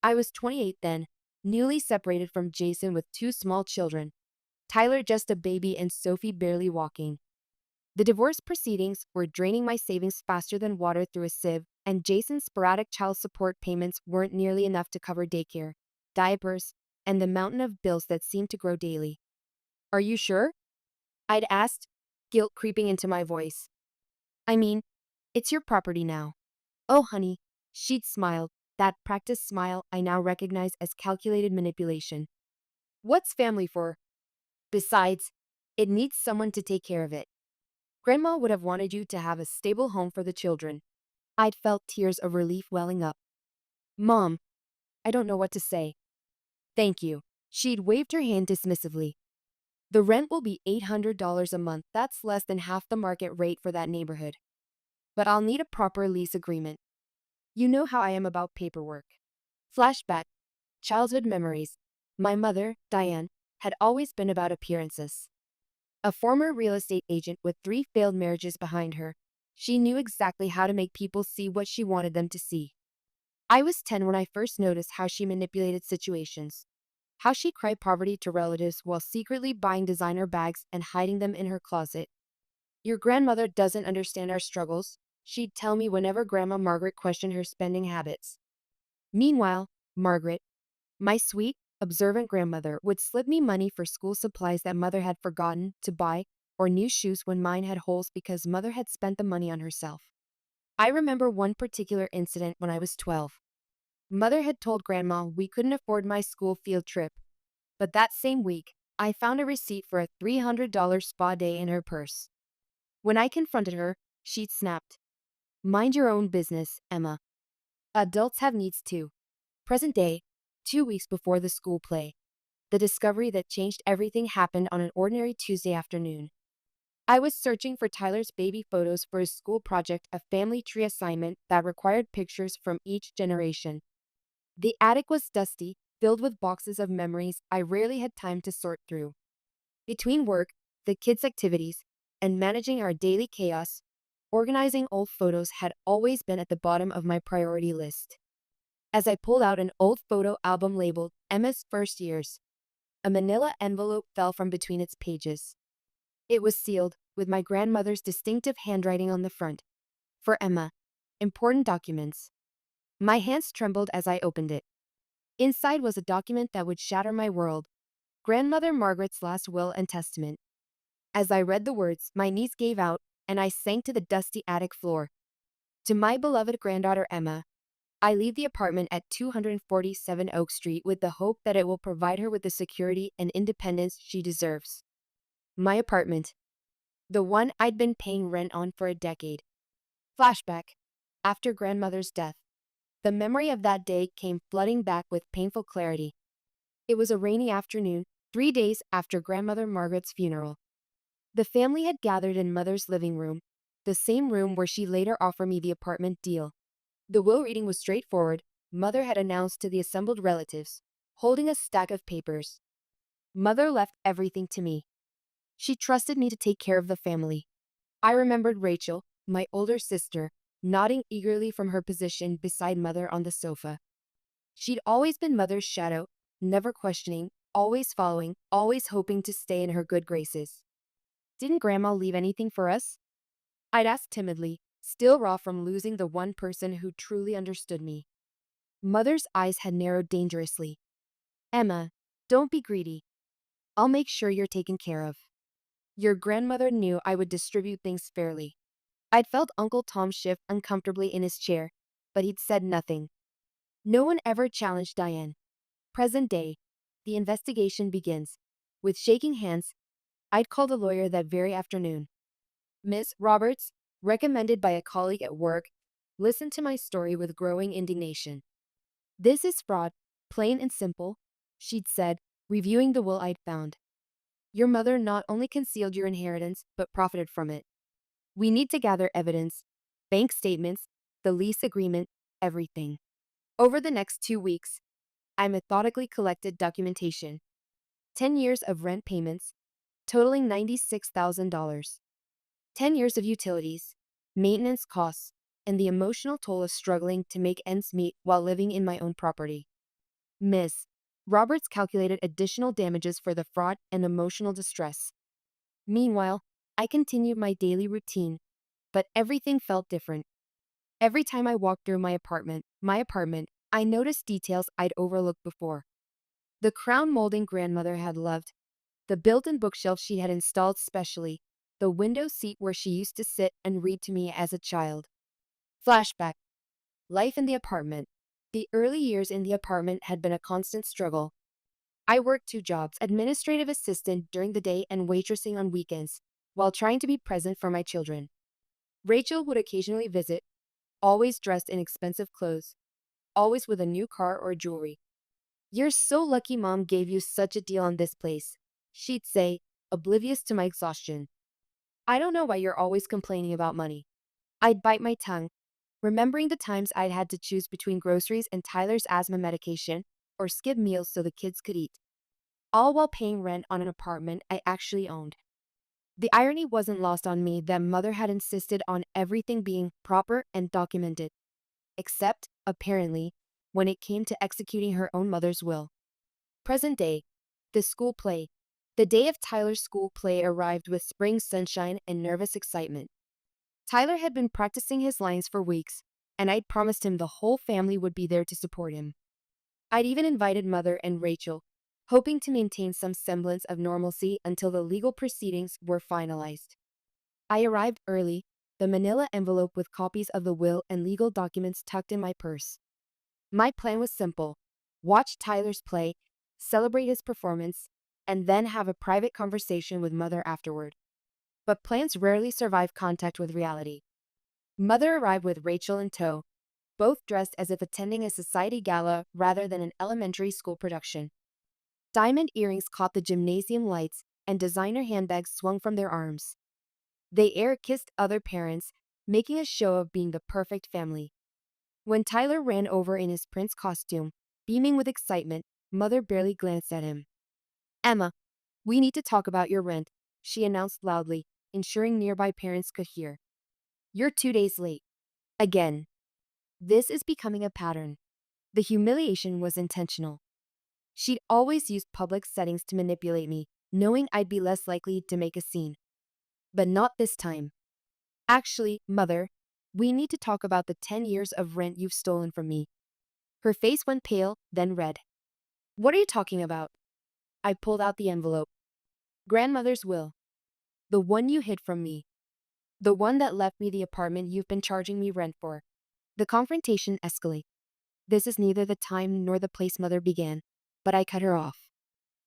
I was 28 then, newly separated from Jason with 2 small children, Tyler just a baby and Sophie barely walking. The divorce proceedings were draining my savings faster than water through a sieve, and Jason's sporadic child support payments weren't nearly enough to cover daycare, diapers, and the mountain of bills that seemed to grow daily. Are you sure? I'd asked, guilt creeping into my voice. I mean, it's your property now. Oh, honey, she'd smiled, that practiced smile I now recognize as calculated manipulation. What's family for? Besides, it needs someone to take care of it. Grandma would have wanted you to have a stable home for the children. I'd felt tears of relief welling up. Mom, I don't know what to say. Thank you. She'd waved her hand dismissively. The rent will be $800 a month. That's less than half the market rate for that neighborhood. But I'll need a proper lease agreement. You know how I am about paperwork. Flashback. Childhood memories. My mother, Diane, had always been about appearances. A former real estate agent with 3 failed marriages behind her, she knew exactly how to make people see what she wanted them to see. I was 10 when I first noticed how she manipulated situations. How she cried poverty to relatives while secretly buying designer bags and hiding them in her closet. Your grandmother doesn't understand our struggles, she'd tell me whenever Grandma Margaret questioned her spending habits. Meanwhile, Margaret, my sweet, observant grandmother, would slip me money for school supplies that Mother had forgotten to buy, or new shoes when mine had holes because Mother had spent the money on herself. I remember one particular incident when I was 12. Mother had told Grandma we couldn't afford my school field trip, but that same week, I found a receipt for a $300 spa day in her purse. When I confronted her, she'd snapped. Mind your own business, Emma. Adults have needs too. Present day, 2 weeks before the school play. The discovery that changed everything happened on an ordinary Tuesday afternoon. I was searching for Tyler's baby photos for his school project, a family tree assignment that required pictures from each generation. The attic was dusty, filled with boxes of memories I rarely had time to sort through. Between work, the kids' activities, and managing our daily chaos, organizing old photos had always been at the bottom of my priority list. As I pulled out an old photo album labeled Emma's First Years, a manila envelope fell from between its pages. It was sealed, with my grandmother's distinctive handwriting on the front. For Emma. Important documents. My hands trembled as I opened it. Inside was a document that would shatter my world. Grandmother Margaret's last will and testament. As I read the words, my knees gave out, and I sank to the dusty attic floor. To my beloved granddaughter Emma, I leave the apartment at 247 Oak Street with the hope that it will provide her with the security and independence she deserves. My apartment. The one I'd been paying rent on for a decade. Flashback. After grandmother's death. The memory of that day came flooding back with painful clarity. It was a rainy afternoon, 3 days after grandmother Margaret's funeral. The family had gathered in Mother's living room, the same room where she later offered me the apartment deal. The will reading was straightforward. Mother had announced to the assembled relatives, holding a stack of papers. Mother left everything to me. She trusted me to take care of the family. I remembered Rachel, my older sister, nodding eagerly from her position beside Mother on the sofa. She'd always been Mother's shadow, never questioning, always following, always hoping to stay in her good graces. Didn't Grandma leave anything for us? I'd asked timidly, still raw from losing the one person who truly understood me. Mother's eyes had narrowed dangerously. Emma, don't be greedy. I'll make sure you're taken care of. Your grandmother knew I would distribute things fairly. I'd felt Uncle Tom shift uncomfortably in his chair, but he'd said nothing. No one ever challenged Diane. Present day. The investigation begins. With shaking hands, I'd called a lawyer that very afternoon. Miss Roberts, recommended by a colleague at work, listened to my story with growing indignation. This is fraud, plain and simple, she'd said, reviewing the will I'd found. Your mother not only concealed your inheritance, but profited from it. We need to gather evidence, bank statements, the lease agreement, everything. Over the next 2 weeks, I methodically collected documentation. 10 years of rent payments, totaling $96,000. 10 years of utilities, maintenance costs, and the emotional toll of struggling to make ends meet while living in my own property. Miss Roberts calculated additional damages for the fraud and emotional distress. Meanwhile, I continued my daily routine, but everything felt different. Every time I walked through my apartment, I noticed details I'd overlooked before. The crown molding grandmother had loved, the built-in bookshelf she had installed specially, the window seat where she used to sit and read to me as a child. Flashback. Life in the apartment. The early years in the apartment had been a constant struggle. I worked 2 jobs, administrative assistant during the day and waitressing on weekends, while trying to be present for my children. Rachel would occasionally visit, always dressed in expensive clothes, always with a new car or jewelry. You're so lucky Mom gave you such a deal on this place, she'd say, oblivious to my exhaustion. I don't know why you're always complaining about money. I'd bite my tongue, remembering the times I'd had to choose between groceries and Tyler's asthma medication, or skip meals so the kids could eat. All while paying rent on an apartment I actually owned. The irony wasn't lost on me that Mother had insisted on everything being proper and documented, except, apparently, when it came to executing her own mother's will. Present day. The school play. The day of Tyler's school play arrived with spring sunshine and nervous excitement. Tyler had been practicing his lines for weeks, and I'd promised him the whole family would be there to support him. I'd even invited Mother and Rachel, hoping to maintain some semblance of normalcy until the legal proceedings were finalized. I arrived early, the manila envelope with copies of the will and legal documents tucked in my purse. My plan was simple: watch Tyler's play, celebrate his performance, and then have a private conversation with Mother afterward. But plans rarely survive contact with reality. Mother arrived with Rachel in tow, both dressed as if attending a society gala rather than an elementary school production. Diamond earrings caught the gymnasium lights, and designer handbags swung from their arms. They air kissed other parents, making a show of being the perfect family. When Tyler ran over in his prince costume, beaming with excitement, Mother barely glanced at him. Emma, we need to talk about your rent, she announced loudly, ensuring nearby parents could hear. You're 2 days late. Again. This is becoming a pattern. The humiliation was intentional. She'd always used public settings to manipulate me, knowing I'd be less likely to make a scene. But not this time. Actually, Mother, we need to talk about the 10 years of rent you've stolen from me. Her face went pale, then red. What are you talking about? I pulled out the envelope. Grandmother's will. The one you hid from me. The one that left me the apartment you've been charging me rent for. The confrontation escalated. This is neither the time nor the place, Mother began, but I cut her off.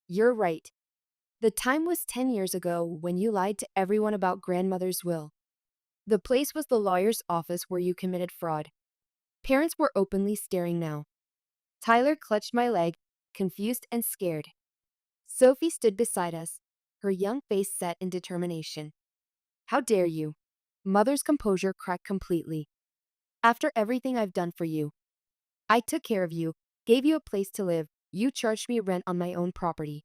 You're right. The time was 10 years ago when you lied to everyone about grandmother's will. The place was the lawyer's office where you committed fraud. Parents were openly staring now. Tyler clutched my leg, confused and scared. Sophie stood beside us, her young face set in determination. How dare you? Mother's composure cracked completely. After everything I've done for you. I took care of you, gave you a place to live, you charged me rent on my own property.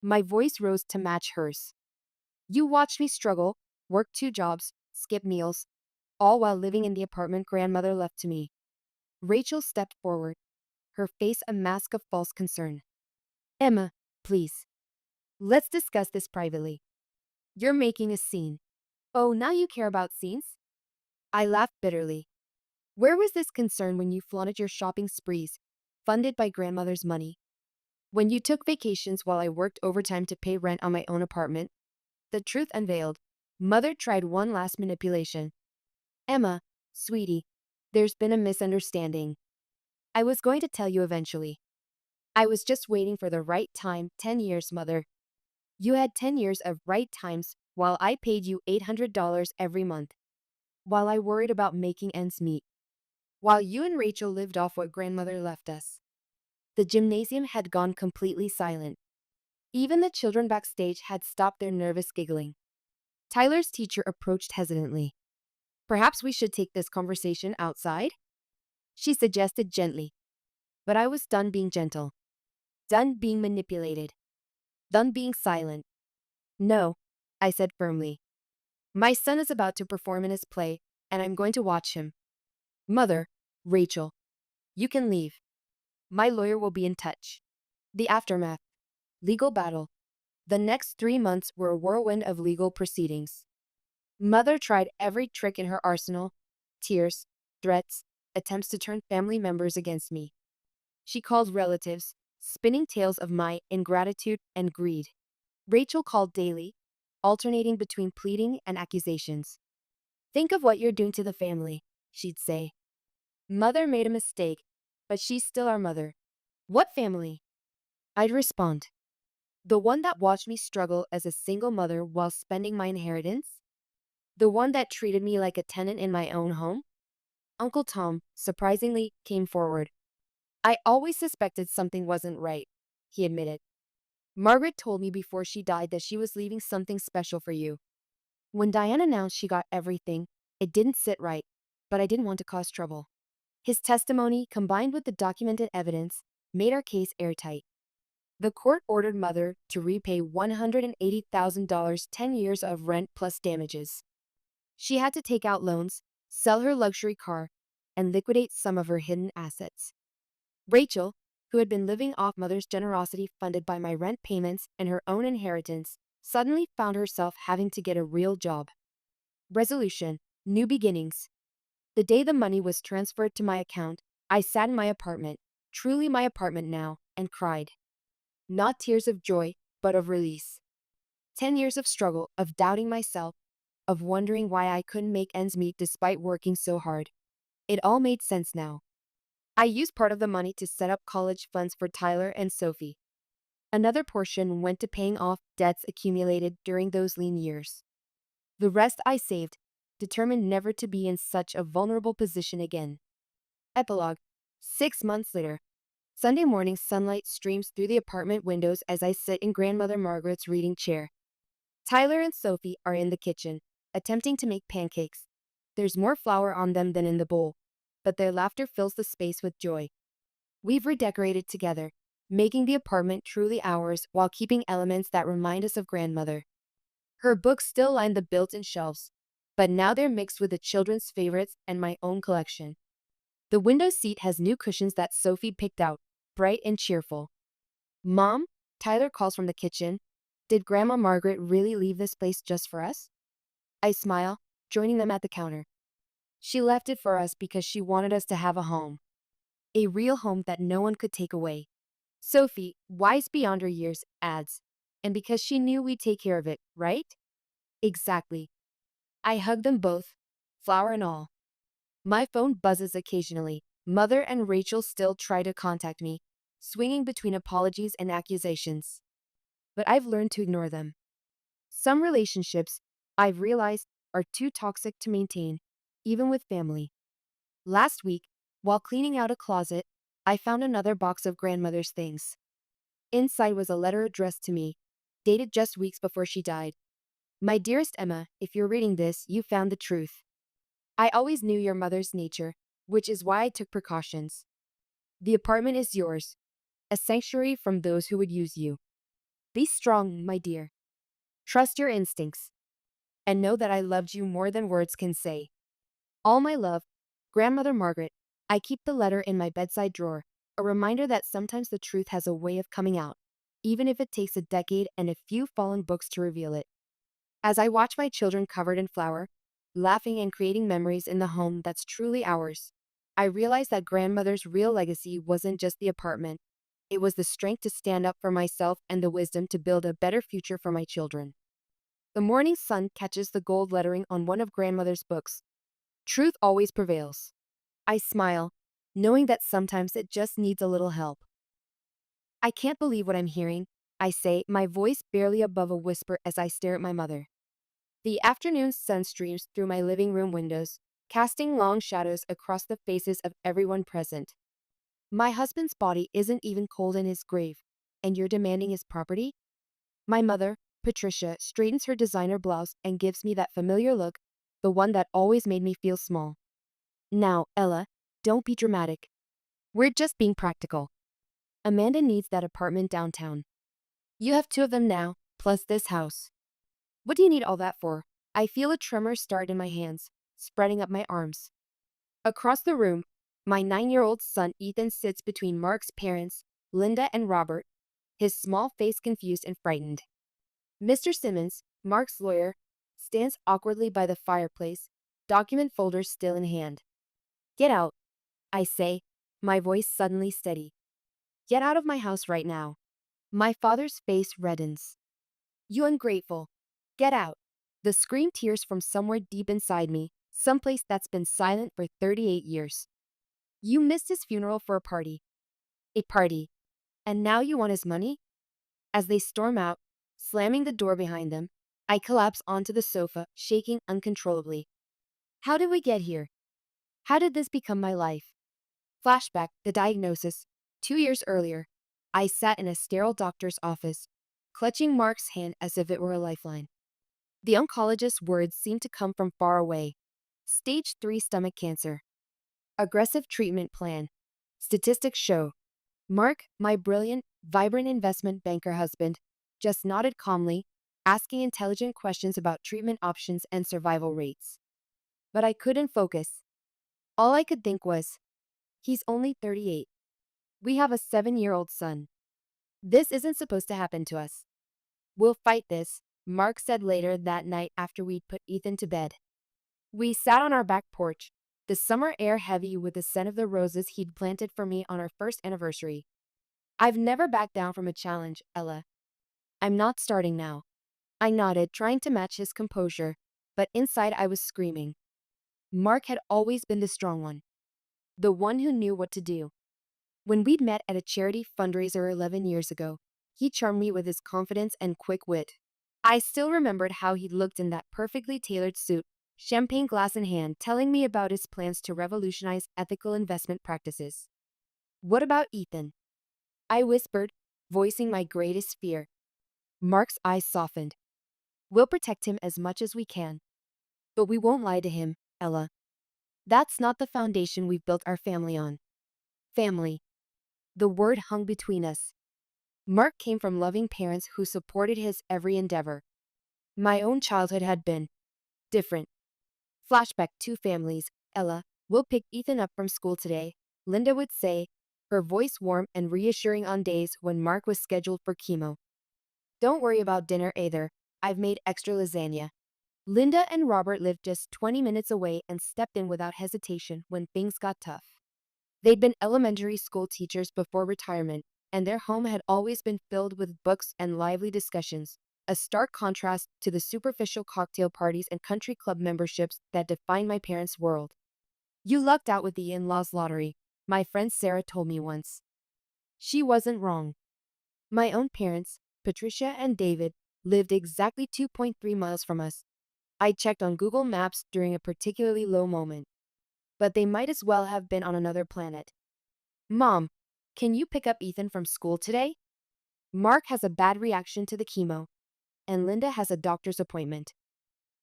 My voice rose to match hers. You watched me struggle, work 2 jobs, skip meals, all while living in the apartment grandmother left to me. Rachel stepped forward, her face a mask of false concern. Emma, please. Let's discuss this privately. You're making a scene. Oh, now you care about scenes? I laughed bitterly. Where was this concern when you flaunted your shopping sprees, funded by grandmother's money? When you took vacations while I worked overtime to pay rent on my own apartment? The truth unveiled. Mother tried one last manipulation. Emma, sweetie, there's been a misunderstanding. I was going to tell you eventually. I was just waiting for the right time. 10 years, Mother. You had 10 years of right times while I paid you $800 every month. While I worried about making ends meet. While you and Rachel lived off what grandmother left us. The gymnasium had gone completely silent. Even the children backstage had stopped their nervous giggling. Tyler's teacher approached hesitantly. Perhaps we should take this conversation outside? She suggested gently. But I was done being gentle. Done being manipulated. Done being silent. No, I said firmly. My son is about to perform in his play, and I'm going to watch him. Mother, Rachel, you can leave. My lawyer will be in touch. The aftermath. Legal battle. The next 3 months were a whirlwind of legal proceedings. Mother tried every trick in her arsenal. Tears, threats, attempts to turn family members against me. She called relatives, spinning tales of my ingratitude and greed. Rachel called daily, alternating between pleading and accusations. Think of what you're doing to the family, she'd say. Mother made a mistake, but she's still our mother. What family? I'd respond. The one that watched me struggle as a single mother while spending my inheritance? The one that treated me like a tenant in my own home? Uncle Tom, surprisingly, came forward. I always suspected something wasn't right, he admitted. Margaret told me before she died that she was leaving something special for you. When Diane announced she got everything, it didn't sit right, but I didn't want to cause trouble. His testimony, combined with the documented evidence, made our case airtight. The court ordered Mother to repay $180,000, 10 years of rent plus damages. She had to take out loans, sell her luxury car, and liquidate some of her hidden assets. Rachel, who had been living off Mother's generosity funded by my rent payments and her own inheritance, suddenly found herself having to get a real job. Resolution, new beginnings. The day the money was transferred to my account, I sat in my apartment, truly my apartment now, and cried. Not tears of joy, but of release. 10 years of struggle, of doubting myself, of wondering why I couldn't make ends meet despite working so hard. It all made sense now. I used part of the money to set up college funds for Tyler and Sophie. Another portion went to paying off debts accumulated during those lean years. The rest I saved, determined never to be in such a vulnerable position again. Epilogue. 6 months later. Sunday morning sunlight streams through the apartment windows as I sit in Grandmother Margaret's reading chair. Tyler and Sophie are in the kitchen, attempting to make pancakes. There's more flour on them than in the bowl, but their laughter fills the space with joy. We've redecorated together, making the apartment truly ours while keeping elements that remind us of grandmother. Her books still line the built-in shelves, but now they're mixed with the children's favorites and my own collection. The window seat has new cushions that Sophie picked out, bright and cheerful. Mom, Tyler calls from the kitchen. Did Grandma Margaret really leave this place just for us? I smile, joining them at the counter. She left it for us because she wanted us to have a home. A real home that no one could take away. Sophie, wise beyond her years, adds, and because she knew we'd take care of it, right? Exactly. I hug them both, flower and all. My phone buzzes occasionally. Mother and Rachel still try to contact me, swinging between apologies and accusations. But I've learned to ignore them. Some relationships, I've realized, are too toxic to maintain, even with family. Last week, while cleaning out a closet, I found another box of grandmother's things. Inside was a letter addressed to me, dated just weeks before she died. My dearest Emma, if you're reading this, you found the truth. I always knew your mother's nature, which is why I took precautions. The apartment is yours, a sanctuary from those who would use you. Be strong, my dear. Trust your instincts, and know that I loved you more than words can say. All my love, Grandmother Margaret. I keep the letter in my bedside drawer, a reminder that sometimes the truth has a way of coming out, even if it takes a decade and a few fallen books to reveal it. As I watch my children covered in flour, laughing and creating memories in the home that's truly ours, I realize that grandmother's real legacy wasn't just the apartment. It was the strength to stand up for myself and the wisdom to build a better future for my children. The morning sun catches the gold lettering on one of grandmother's books. Truth always prevails. I smile, knowing that sometimes it just needs a little help. I can't believe what I'm hearing, I say, my voice barely above a whisper as I stare at my mother. The afternoon sun streams through my living room windows, casting long shadows across the faces of everyone present. My husband's body isn't even cold in his grave, and you're demanding his property? My mother, Patricia, straightens her designer blouse and gives me that familiar look, the one that always made me feel small. Now, Ella, don't be dramatic. We're just being practical. Amanda needs that apartment downtown. You have two of them now, plus this house. What do you need all that for? I feel a tremor start in my hands, spreading up my arms. Across the room, my 9-year-old son Ethan sits between Mark's parents, Linda and Robert, his small face confused and frightened. Mr. Simmons, Mark's lawyer, stands awkwardly by the fireplace, document folders still in hand. Get out, I say, my voice suddenly steady. Get out of my house right now. My father's face reddens. You ungrateful. Get out. The scream tears from somewhere deep inside me, someplace that's been silent for 38 years. You missed his funeral for a party. A party. And now you want his money? As they storm out, slamming the door behind them, I collapse onto the sofa, shaking uncontrollably. How did we get here? How did this become my life? Flashback, the diagnosis. 2 years earlier, I sat in a sterile doctor's office, clutching Mark's hand as if it were a lifeline. The oncologist's words seemed to come from far away. Stage 3 stomach cancer. Aggressive treatment plan. Statistics show. Mark, my brilliant, vibrant investment banker husband, just nodded calmly, asking intelligent questions about treatment options and survival rates. But I couldn't focus. All I could think was, he's only 38. We have a 7-year-old son. This isn't supposed to happen to us. We'll fight this, Mark said later that night after we'd put Ethan to bed. We sat on our back porch, the summer air heavy with the scent of the roses he'd planted for me on our first anniversary. I've never backed down from a challenge, Ella. I'm not starting now. I nodded, trying to match his composure, but inside I was screaming. Mark had always been the strong one, the one who knew what to do. When we'd met at a charity fundraiser 11 years ago, he charmed me with his confidence and quick wit. I still remembered how he looked in that perfectly tailored suit, champagne glass in hand, telling me about his plans to revolutionize ethical investment practices. What about Ethan? I whispered, voicing my greatest fear. Mark's eyes softened. We'll protect him as much as we can. But we won't lie to him, Ella. That's not the foundation we've built our family on. Family. The word hung between us. Mark came from loving parents who supported his every endeavor. My own childhood had been different. Flashback: two families. Ella, we'll pick Ethan up from school today, Linda would say, her voice warm and reassuring on days when Mark was scheduled for chemo. Don't worry about dinner either. I've made extra lasagna. Linda and Robert lived just 20 minutes away and stepped in without hesitation when things got tough. They'd been elementary school teachers before retirement, and their home had always been filled with books and lively discussions, a stark contrast to the superficial cocktail parties and country club memberships that defined my parents' world. You lucked out with the in-laws lottery, my friend Sarah told me once. She wasn't wrong. My own parents, Patricia and David, lived exactly 2.3 miles from us. I checked on Google Maps during a particularly low moment, but they might as well have been on another planet. Mom, can you pick up Ethan from school today? Mark has a bad reaction to the chemo, and Linda has a doctor's appointment.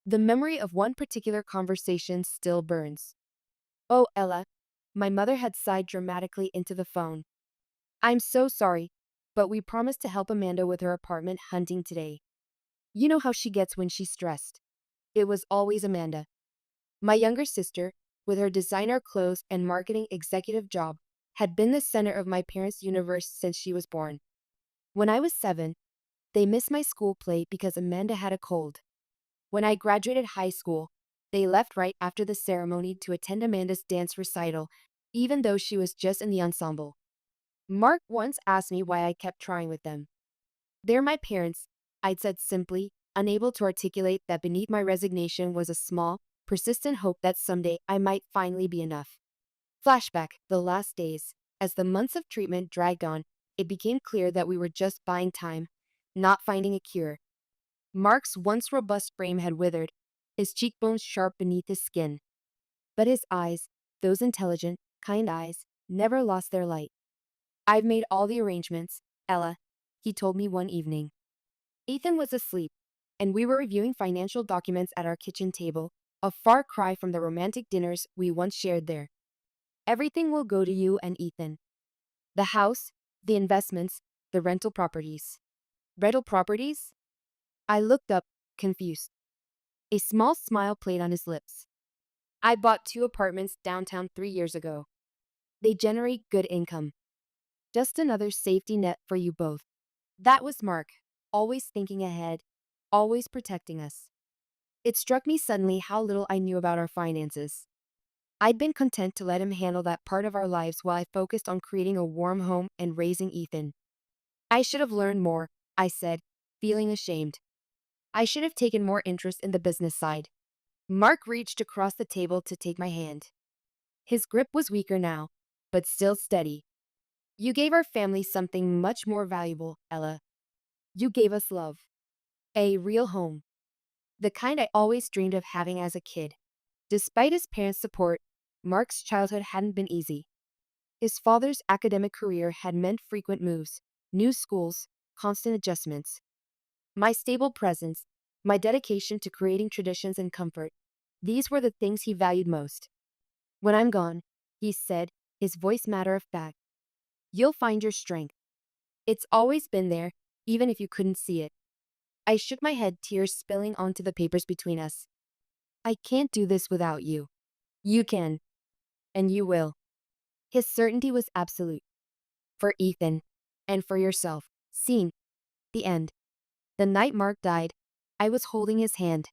The memory of one particular conversation still burns. Oh, Ella, my mother had sighed dramatically into the phone. I'm so sorry, but we promised to help Amanda with her apartment hunting today. You know how she gets when she's stressed. It was always Amanda. My younger sister, with her designer clothes and marketing executive job, had been the center of my parents' universe since she was born. When I was 7, they missed my school play because Amanda had a cold. When I graduated high school, they left right after the ceremony to attend Amanda's dance recital, even though she was just in the ensemble. Mark once asked me why I kept trying with them. They're my parents, I'd said simply, unable to articulate that beneath my resignation was a small, persistent hope that someday I might finally be enough. Flashback: the last days. As the months of treatment dragged on, it became clear that we were just buying time, not finding a cure. Mark's once robust frame had withered, his cheekbones sharp beneath his skin. But his eyes, those intelligent, kind eyes, never lost their light. I've made all the arrangements, Ella, he told me one evening. Ethan was asleep, and we were reviewing financial documents at our kitchen table, a far cry from the romantic dinners we once shared there. Everything will go to you and Ethan. The house, the investments, the rental properties. Rental properties? I looked up, confused. A small smile played on his lips. I bought 2 apartments downtown 3 years ago. They generate good income. Just another safety net for you both. That was Mark, always thinking ahead, always protecting us. It struck me suddenly how little I knew about our finances. I'd been content to let him handle that part of our lives while I focused on creating a warm home and raising Ethan. I should have learned more, I said, feeling ashamed. I should have taken more interest in the business side. Mark reached across the table to take my hand. His grip was weaker now, but still steady. You gave our family something much more valuable, Ella. You gave us love. A real home. The kind I always dreamed of having as a kid. Despite his parents' support, Mark's childhood hadn't been easy. His father's academic career had meant frequent moves, new schools, constant adjustments. My stable presence, my dedication to creating traditions and comfort, these were the things he valued most. When I'm gone, he said, his voice matter of fact, you'll find your strength. It's always been there, even if you couldn't see it. I shook my head, tears spilling onto the papers between us. I can't do this without you. You can. And you will. His certainty was absolute. For Ethan. And for yourself. Scene. The end. The night Mark died, I was holding his hand.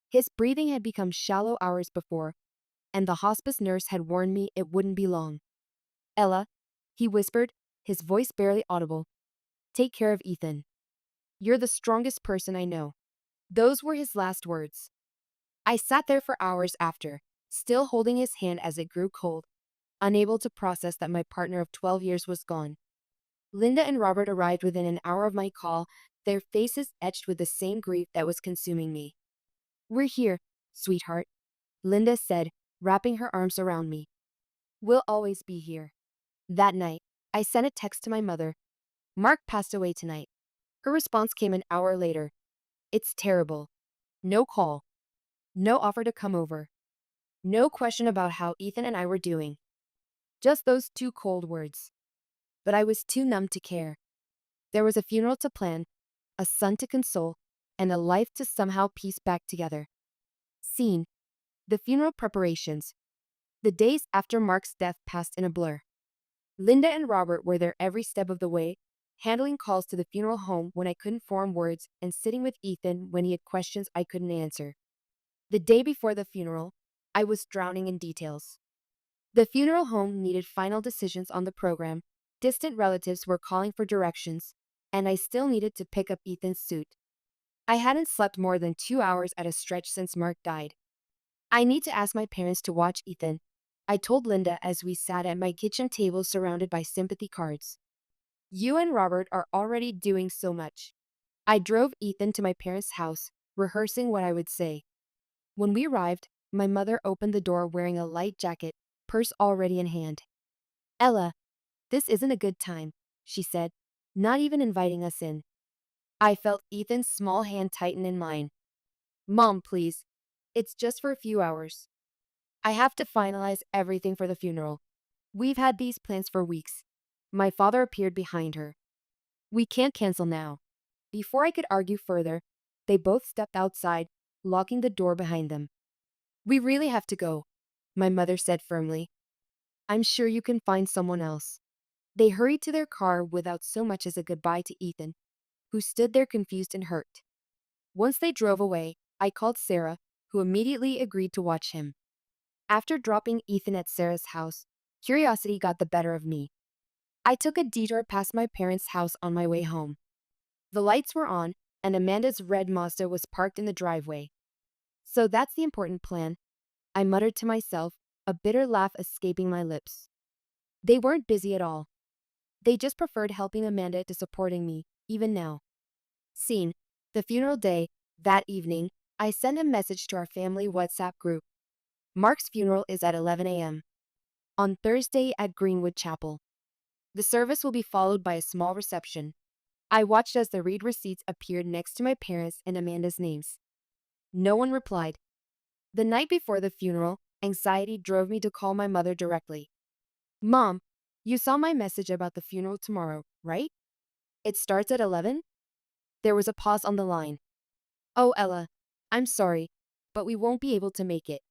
His breathing had become shallow hours before, and the hospice nurse had warned me it wouldn't be long. Ella, he whispered, his voice barely audible. Take care of Ethan. You're the strongest person I know. Those were his last words. I sat there for hours after, still holding his hand as it grew cold, unable to process that my partner of 12 years was gone. Linda and Robert arrived within an hour of my call, their faces etched with the same grief that was consuming me. We're here, sweetheart, Linda said, wrapping her arms around me. We'll always be here. That night, I sent a text to my mother. Mark passed away tonight. Her response came an hour later. It's terrible. No call. No offer to come over. No question about how Ethan and I were doing. Just those two cold words. But I was too numb to care. There was a funeral to plan, a son to console, and a life to somehow piece back together. Scene: the funeral preparations. The days after Mark's death passed in a blur. Linda and Robert were there every step of the way, handling calls to the funeral home when I couldn't form words and sitting with Ethan when he had questions I couldn't answer. The day before the funeral, I was drowning in details. The funeral home needed final decisions on the program, distant relatives were calling for directions, and I still needed to pick up Ethan's suit. I hadn't slept more than 2 hours at a stretch since Mark died. I need to ask my parents to watch Ethan, I told Linda as we sat at my kitchen table surrounded by sympathy cards. You and Robert are already doing so much. I drove Ethan to my parents' house, rehearsing what I would say. When we arrived, my mother opened the door wearing a light jacket, purse already in hand. Ella, this isn't a good time, she said, not even inviting us in. I felt Ethan's small hand tighten in mine. Mom, please. It's just for a few hours. I have to finalize everything for the funeral. We've had these plans for weeks. My father appeared behind her. We can't cancel now. Before I could argue further, they both stepped outside, locking the door behind them. We really have to go, my mother said firmly. I'm sure you can find someone else. They hurried to their car without so much as a goodbye to Ethan, who stood there confused and hurt. Once they drove away, I called Sarah, who immediately agreed to watch him. After dropping Ethan at Sarah's house, curiosity got the better of me. I took a detour past my parents' house on my way home. The lights were on, and Amanda's red Mazda was parked in the driveway. So that's the important plan, I muttered to myself, a bitter laugh escaping my lips. They weren't busy at all. They just preferred helping Amanda to supporting me, even now. Scene: the funeral day. That evening, I sent a message to our family WhatsApp group. Mark's funeral is at 11 a.m. on Thursday at Greenwood Chapel. The service will be followed by a small reception. I watched as the read receipts appeared next to my parents and Amanda's names. No one replied. The night before the funeral, anxiety drove me to call my mother directly. Mom, you saw my message about the funeral tomorrow, right? It starts at 11? There was a pause on the line. Oh, Ella, I'm sorry, but we won't be able to make it.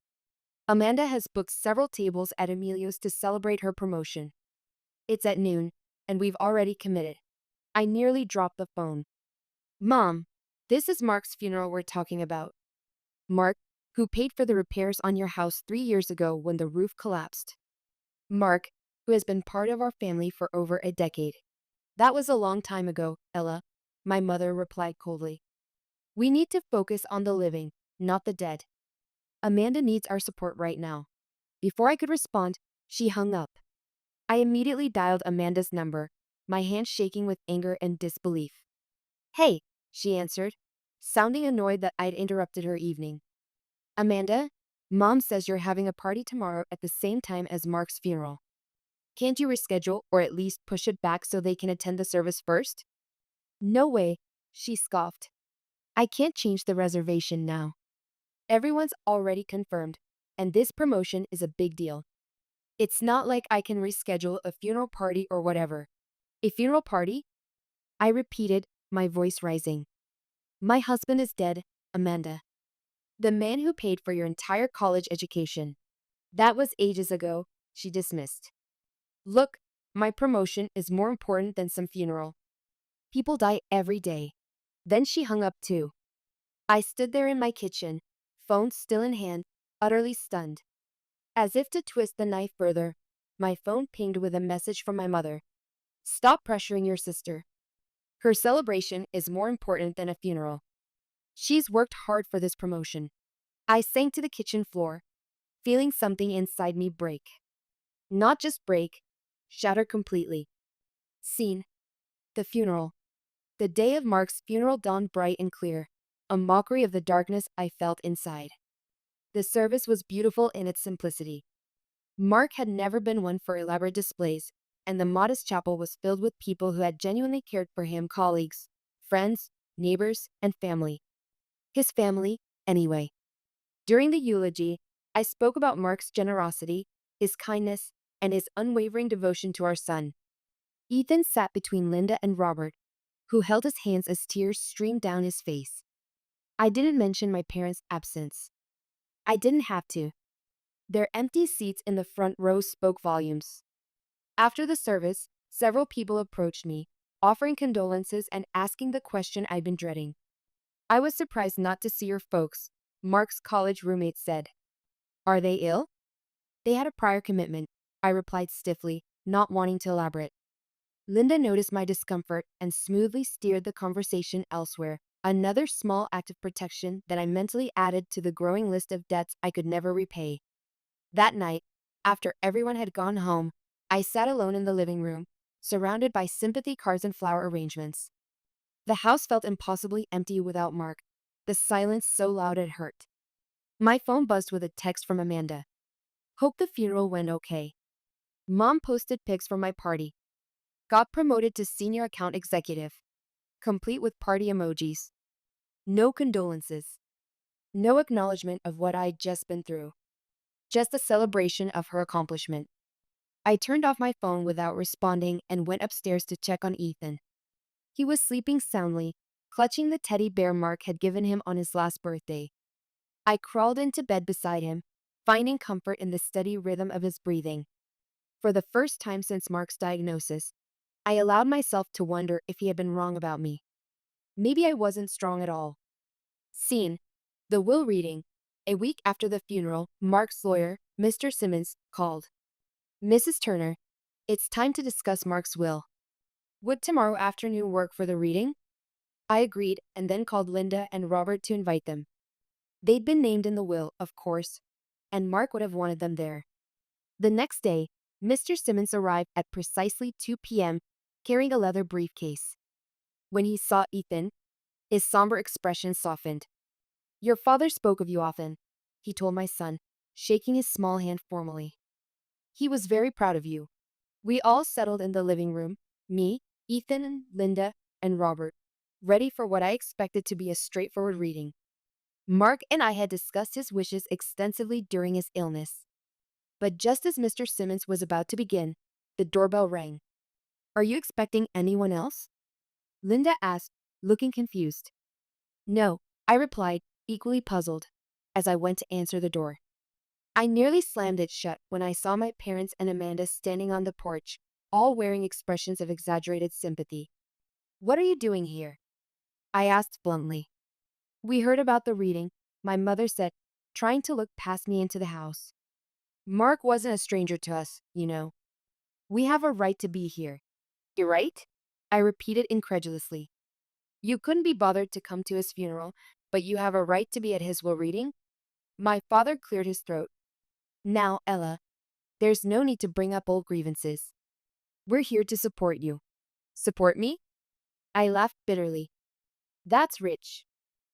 Amanda has booked several tables at Emilio's to celebrate her promotion. It's at noon, and we've already committed. I nearly dropped the phone. Mom, this is Mark's funeral we're talking about. Mark, who paid for the repairs on your house 3 years ago when the roof collapsed. Mark, who has been part of our family for over a decade. That was a long time ago, Ella, my mother replied coldly. We need to focus on the living, not the dead. Amanda needs our support right now. Before I could respond, she hung up. I immediately dialed Amanda's number, my hand shaking with anger and disbelief. Hey, she answered, sounding annoyed that I'd interrupted her evening. Amanda, Mom says you're having a party tomorrow at the same time as Mark's funeral. Can't you reschedule or at least push it back so they can attend the service first? No way, she scoffed. I can't change the reservation now. Everyone's already confirmed, and this promotion is a big deal. It's not like I can reschedule a funeral party or whatever. A funeral party? I repeated, my voice rising. My husband is dead, Amanda. The man who paid for your entire college education. That was ages ago, she dismissed. Look, my promotion is more important than some funeral. People die every day. Then she hung up too. I stood there in my kitchen, phone still in hand, utterly stunned. As if to twist the knife further, my phone pinged with a message from my mother. Stop pressuring your sister. Her celebration is more important than a funeral. She's worked hard for this promotion. I sank to the kitchen floor, feeling something inside me break. Not just break, shatter completely. Scene: the funeral. The day of Mark's funeral dawned bright and clear, a mockery of the darkness I felt inside. The service was beautiful in its simplicity. Mark had never been one for elaborate displays, and the modest chapel was filled with people who had genuinely cared for him, colleagues, friends, neighbors, and family. His family, anyway. During the eulogy, I spoke about Mark's generosity, his kindness, and his unwavering devotion to our son. Ethan sat between Linda and Robert, who held his hands as tears streamed down his face. I didn't mention my parents' absence. I didn't have to. Their empty seats in the front row spoke volumes. After the service, several people approached me, offering condolences and asking the question I'd been dreading. I was surprised not to see your folks, Mark's college roommate said. Are they ill? They had a prior commitment, I replied stiffly, not wanting to elaborate. Linda noticed my discomfort and smoothly steered the conversation elsewhere, another small act of protection that I mentally added to the growing list of debts I could never repay. That night, after everyone had gone home, I sat alone in the living room, surrounded by sympathy cards and flower arrangements. The house felt impossibly empty without Mark, the silence so loud it hurt. My phone buzzed with a text from Amanda. Hope the funeral went okay. Mom posted pics from my party. Got promoted to senior account executive. Complete with party emojis. No condolences. No acknowledgement of what I'd just been through. Just a celebration of her accomplishment. I turned off my phone without responding and went upstairs to check on Ethan. He was sleeping soundly, clutching the teddy bear Mark had given him on his last birthday. I crawled into bed beside him, finding comfort in the steady rhythm of his breathing. For the first time since Mark's diagnosis, I allowed myself to wonder if he had been wrong about me. Maybe I wasn't strong at all. Scene: the will reading. A week after the funeral, Mark's lawyer, Mr. Simmons, called. Mrs. Turner, it's time to discuss Mark's will. Would tomorrow afternoon work for the reading? I agreed and then called Linda and Robert to invite them. They'd been named in the will, of course, and Mark would have wanted them there. The next day, Mr. Simmons arrived at precisely 2 p.m., carrying a leather briefcase. When he saw Ethan, his somber expression softened. Your father spoke of you often, he told my son, shaking his small hand formally. He was very proud of you. We all settled in the living room, me, Ethan, Linda, and Robert, ready for what I expected to be a straightforward reading. Mark and I had discussed his wishes extensively during his illness. But just as Mr. Simmons was about to begin, the doorbell rang. Are you expecting anyone else? Linda asked, looking confused. No, I replied, equally puzzled, as I went to answer the door. I nearly slammed it shut when I saw my parents and Amanda standing on the porch, all wearing expressions of exaggerated sympathy. What are you doing here? I asked bluntly. We heard about the reading, my mother said, trying to look past me into the house. Mark wasn't a stranger to us, you know. We have a right to be here. You're right? I repeated incredulously. You couldn't be bothered to come to his funeral, but you have a right to be at his will reading? My father cleared his throat. Now, Ella, there's no need to bring up old grievances. We're here to support you. Support me? I laughed bitterly. That's rich.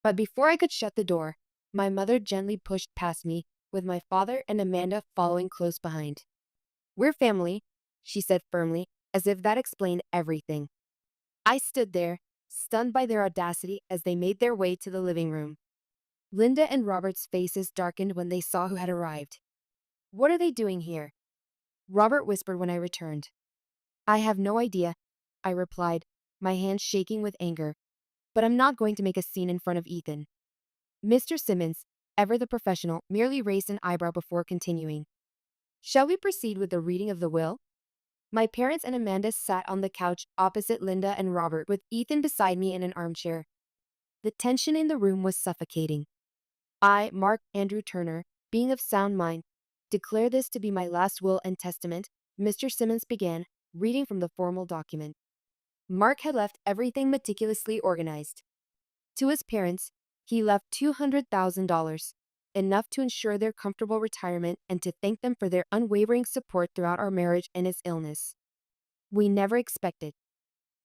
But before I could shut the door, my mother gently pushed past me, with my father and Amanda following close behind. We're family, she said firmly, as if that explained everything. I stood there, stunned by their audacity as they made their way to the living room. Linda and Robert's faces darkened when they saw who had arrived. What are they doing here? Robert whispered when I returned. I have no idea, I replied, my hands shaking with anger. But I'm not going to make a scene in front of Ethan. Mr. Simmons, ever the professional, merely raised an eyebrow before continuing. Shall we proceed with the reading of the will? My parents and Amanda sat on the couch opposite Linda and Robert, with Ethan beside me in an armchair. The tension in the room was suffocating. I, Mark Andrew Turner, being of sound mind, declare this to be my last will and testament, Mr. Simmons began, reading from the formal document. Mark had left everything meticulously organized. To his parents, he left $200,000, enough to ensure their comfortable retirement and to thank them for their unwavering support throughout our marriage and his illness. We never expected.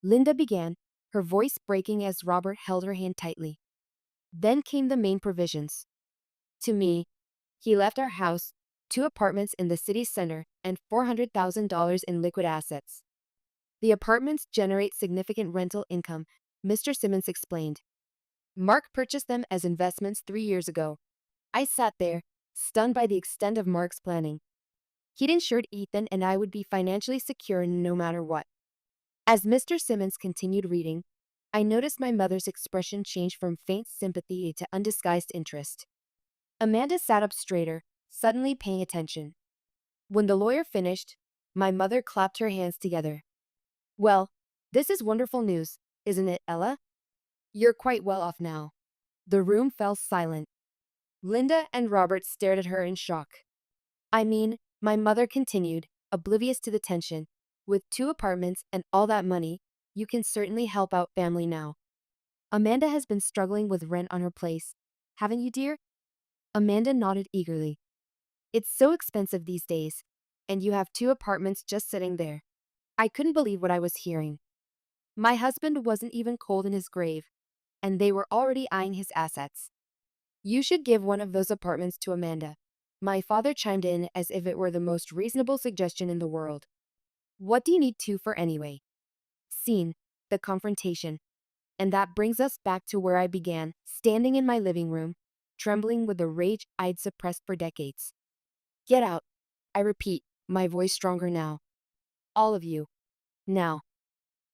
Linda began, her voice breaking as Robert held her hand tightly. Then came the main provisions. To me, he left our house, 2 apartments in the city center, and $400,000 in liquid assets. The apartments generate significant rental income, Mr. Simmons explained. Mark purchased them as investments 3 years ago. I sat there, stunned by the extent of Mark's planning. He'd ensured Ethan and I would be financially secure no matter what. As Mr. Simmons continued reading, I noticed my mother's expression change from faint sympathy to undisguised interest. Amanda sat up straighter, suddenly paying attention. When the lawyer finished, my mother clapped her hands together. Well, this is wonderful news, isn't it, Ella? You're quite well off now. The room fell silent. Linda and Robert stared at her in shock. I mean, my mother continued, oblivious to the tension. With 2 apartments and all that money, you can certainly help out family now. Amanda has been struggling with rent on her place. Haven't you, dear? Amanda nodded eagerly. It's so expensive these days, and you have 2 apartments just sitting there. I couldn't believe what I was hearing. My husband wasn't even cold in his grave, and they were already eyeing his assets. You should give one of those apartments to Amanda. My father chimed in as if it were the most reasonable suggestion in the world. What do you need 2 for anyway? Scene, the confrontation. And that brings us back to where I began, standing in my living room, trembling with the rage I'd suppressed for decades. Get out. I repeat, my voice stronger now. All of you. Now.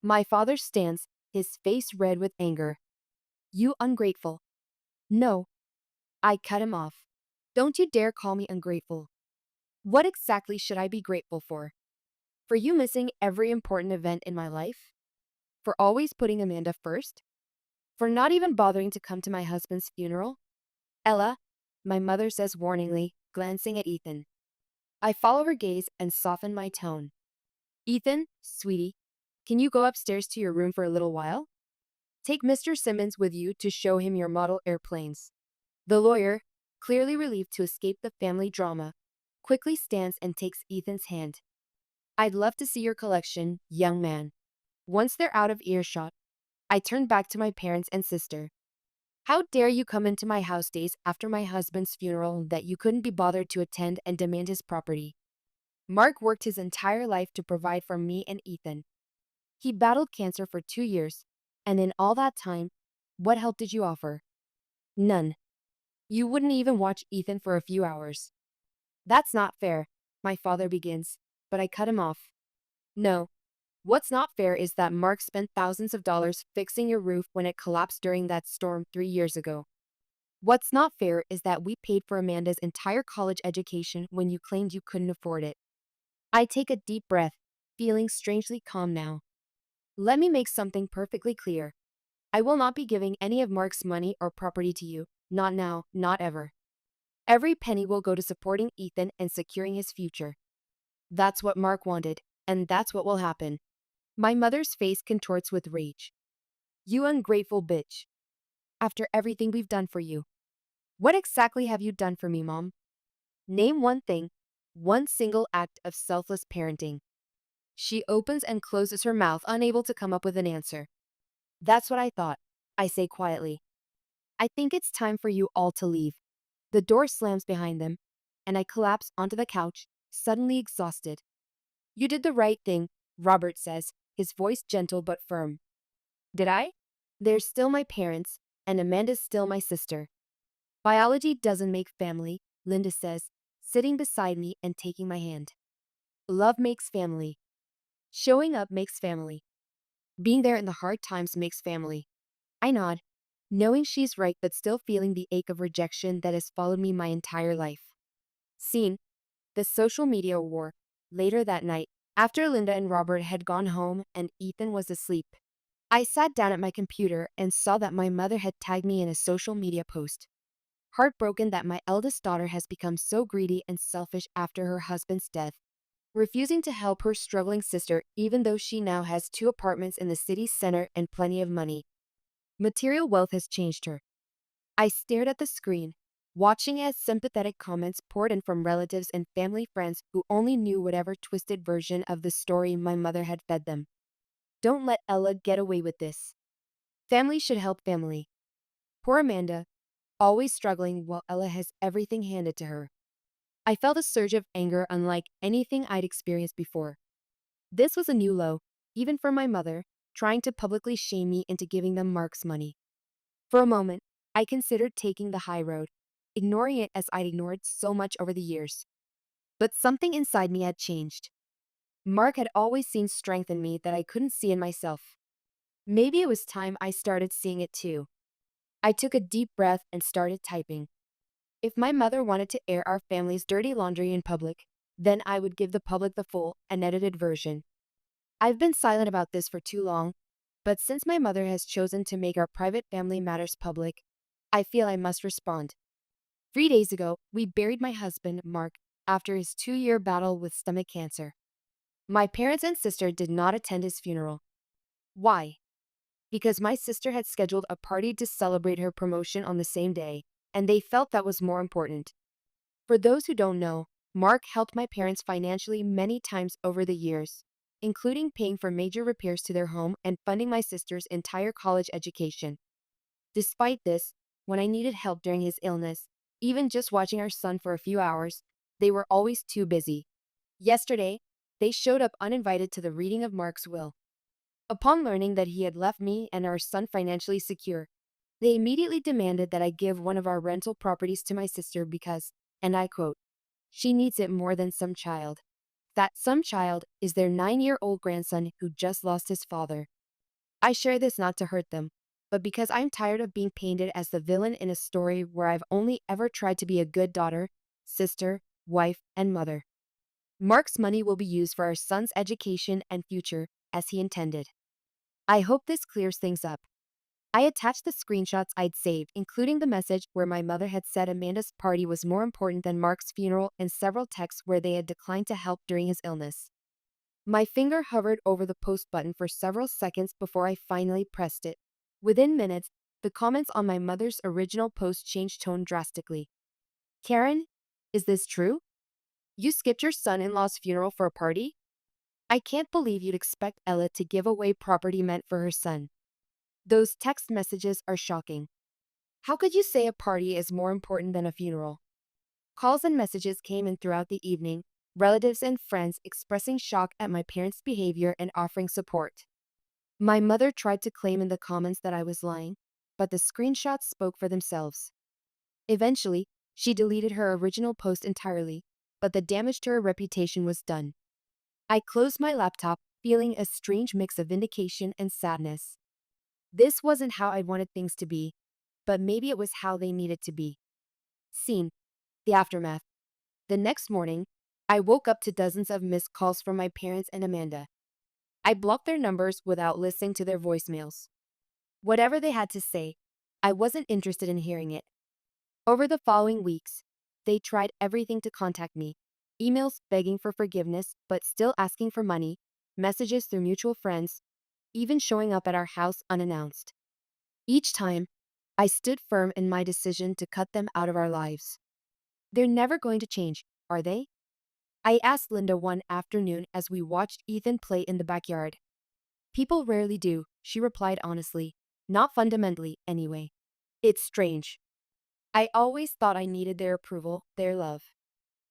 My father stands, his face red with anger. You ungrateful. No. I cut him off. Don't you dare call me ungrateful. What exactly should I be grateful for? For you missing every important event in my life? For always putting Amanda first? For not even bothering to come to my husband's funeral? Ella, my mother says warningly, glancing at Ethan. I follow her gaze and soften my tone. Ethan, sweetie, can you go upstairs to your room for a little while? Take Mr. Simmons with you to show him your model airplanes. The lawyer, clearly relieved to escape the family drama, quickly stands and takes Ethan's hand. I'd love to see your collection, young man. Once they're out of earshot, I turn back to my parents and sister. How dare you come into my house days after my husband's funeral that you couldn't be bothered to attend and demand his property? Mark worked his entire life to provide for me and Ethan. He battled cancer for 2 years, and in all that time, what help did you offer? None. You wouldn't even watch Ethan for a few hours. That's not fair, my father begins, but I cut him off. No. What's not fair is that Mark spent thousands of dollars fixing your roof when it collapsed during that storm 3 years ago. What's not fair is that we paid for Amanda's entire college education when you claimed you couldn't afford it. I take a deep breath, feeling strangely calm now. Let me make something perfectly clear. I will not be giving any of Mark's money or property to you, not now, not ever. Every penny will go to supporting Ethan and securing his future. That's what Mark wanted, and that's what will happen. My mother's face contorts with rage. You ungrateful bitch. After everything we've done for you. What exactly have you done for me, Mom? Name one thing, one single act of selfless parenting. She opens and closes her mouth, unable to come up with an answer. That's what I thought, I say quietly. I think it's time for you all to leave. The door slams behind them, and I collapse onto the couch, suddenly exhausted. You did the right thing, Robert says, his voice gentle but firm. Did I? They're still my parents, and Amanda's still my sister. Biology doesn't make family, Linda says, sitting beside me and taking my hand. Love makes family. Showing up makes family. Being there in the hard times makes family. I nod, knowing she's right but still feeling the ache of rejection that has followed me my entire life. Scene, the social media war, later that night, after Linda and Robert had gone home and Ethan was asleep. I sat down at my computer and saw that my mother had tagged me in a social media post. Heartbroken that my eldest daughter has become so greedy and selfish after her husband's death, refusing to help her struggling sister even though she now has 2 apartments in the city center and plenty of money. Material wealth has changed her. I stared at the screen, watching as sympathetic comments poured in from relatives and family friends who only knew whatever twisted version of the story my mother had fed them. Don't let Ella get away with this. Family should help family. Poor Amanda, always struggling while Ella has everything handed to her. I felt a surge of anger unlike anything I'd experienced before. This was a new low, even for my mother, trying to publicly shame me into giving them Mark's money. For a moment, I considered taking the high road. ignoring it as I'd ignored so much over the years. But something inside me had changed. Mark had always seen strength in me that I couldn't see in myself. Maybe it was time I started seeing it too. I took a deep breath and started typing. If my mother wanted to air our family's dirty laundry in public, then I would give the public the full, unedited version. I've been silent about this for too long, but since my mother has chosen to make our private family matters public, I feel I must respond. 3 days ago, we buried my husband, Mark, after his 2-year battle with stomach cancer. My parents and sister did not attend his funeral. Why? Because my sister had scheduled a party to celebrate her promotion on the same day, and they felt that was more important. For those who don't know, Mark helped my parents financially many times over the years, including paying for major repairs to their home and funding my sister's entire college education. Despite this, when I needed help during his illness, even just watching our son for a few hours, they were always too busy. Yesterday, they showed up uninvited to the reading of Mark's will. Upon learning that he had left me and our son financially secure, they immediately demanded that I give one of our rental properties to my sister because, and I quote, she needs it more than some child. That some child is their 9-year-old grandson who just lost his father. I share this not to hurt them, but because I'm tired of being painted as the villain in a story where I've only ever tried to be a good daughter, sister, wife, and mother. Mark's money will be used for our son's education and future, as he intended. I hope this clears things up. I attached the screenshots I'd saved, including the message where my mother had said Amanda's party was more important than Mark's funeral and several texts where they had declined to help during his illness. My finger hovered over the post button for several seconds before I finally pressed it. Within minutes, the comments on my mother's original post changed tone drastically. Karen, is this true? You skipped your son-in-law's funeral for a party? I can't believe you'd expect Ella to give away property meant for her son. Those text messages are shocking. How could you say a party is more important than a funeral? Calls and messages came in throughout the evening, relatives and friends expressing shock at my parents' behavior and offering support. My mother tried to claim in the comments that I was lying, but the screenshots spoke for themselves. Eventually, she deleted her original post entirely, but the damage to her reputation was done. I closed my laptop, feeling a strange mix of vindication and sadness. This wasn't how I wanted things to be, but maybe it was how they needed to be. Scene: the aftermath. The next morning, I woke up to dozens of missed calls from my parents and Amanda. I blocked their numbers without listening to their voicemails. Whatever they had to say, I wasn't interested in hearing it. Over the following weeks, they tried everything to contact me. Emails begging for forgiveness but still asking for money, messages through mutual friends, even showing up at our house unannounced. Each time, I stood firm in my decision to cut them out of our lives. They're never going to change, are they? I asked Linda one afternoon as we watched Ethan play in the backyard. People rarely do, she replied honestly. Not fundamentally, anyway. It's strange. I always thought I needed their approval, their love.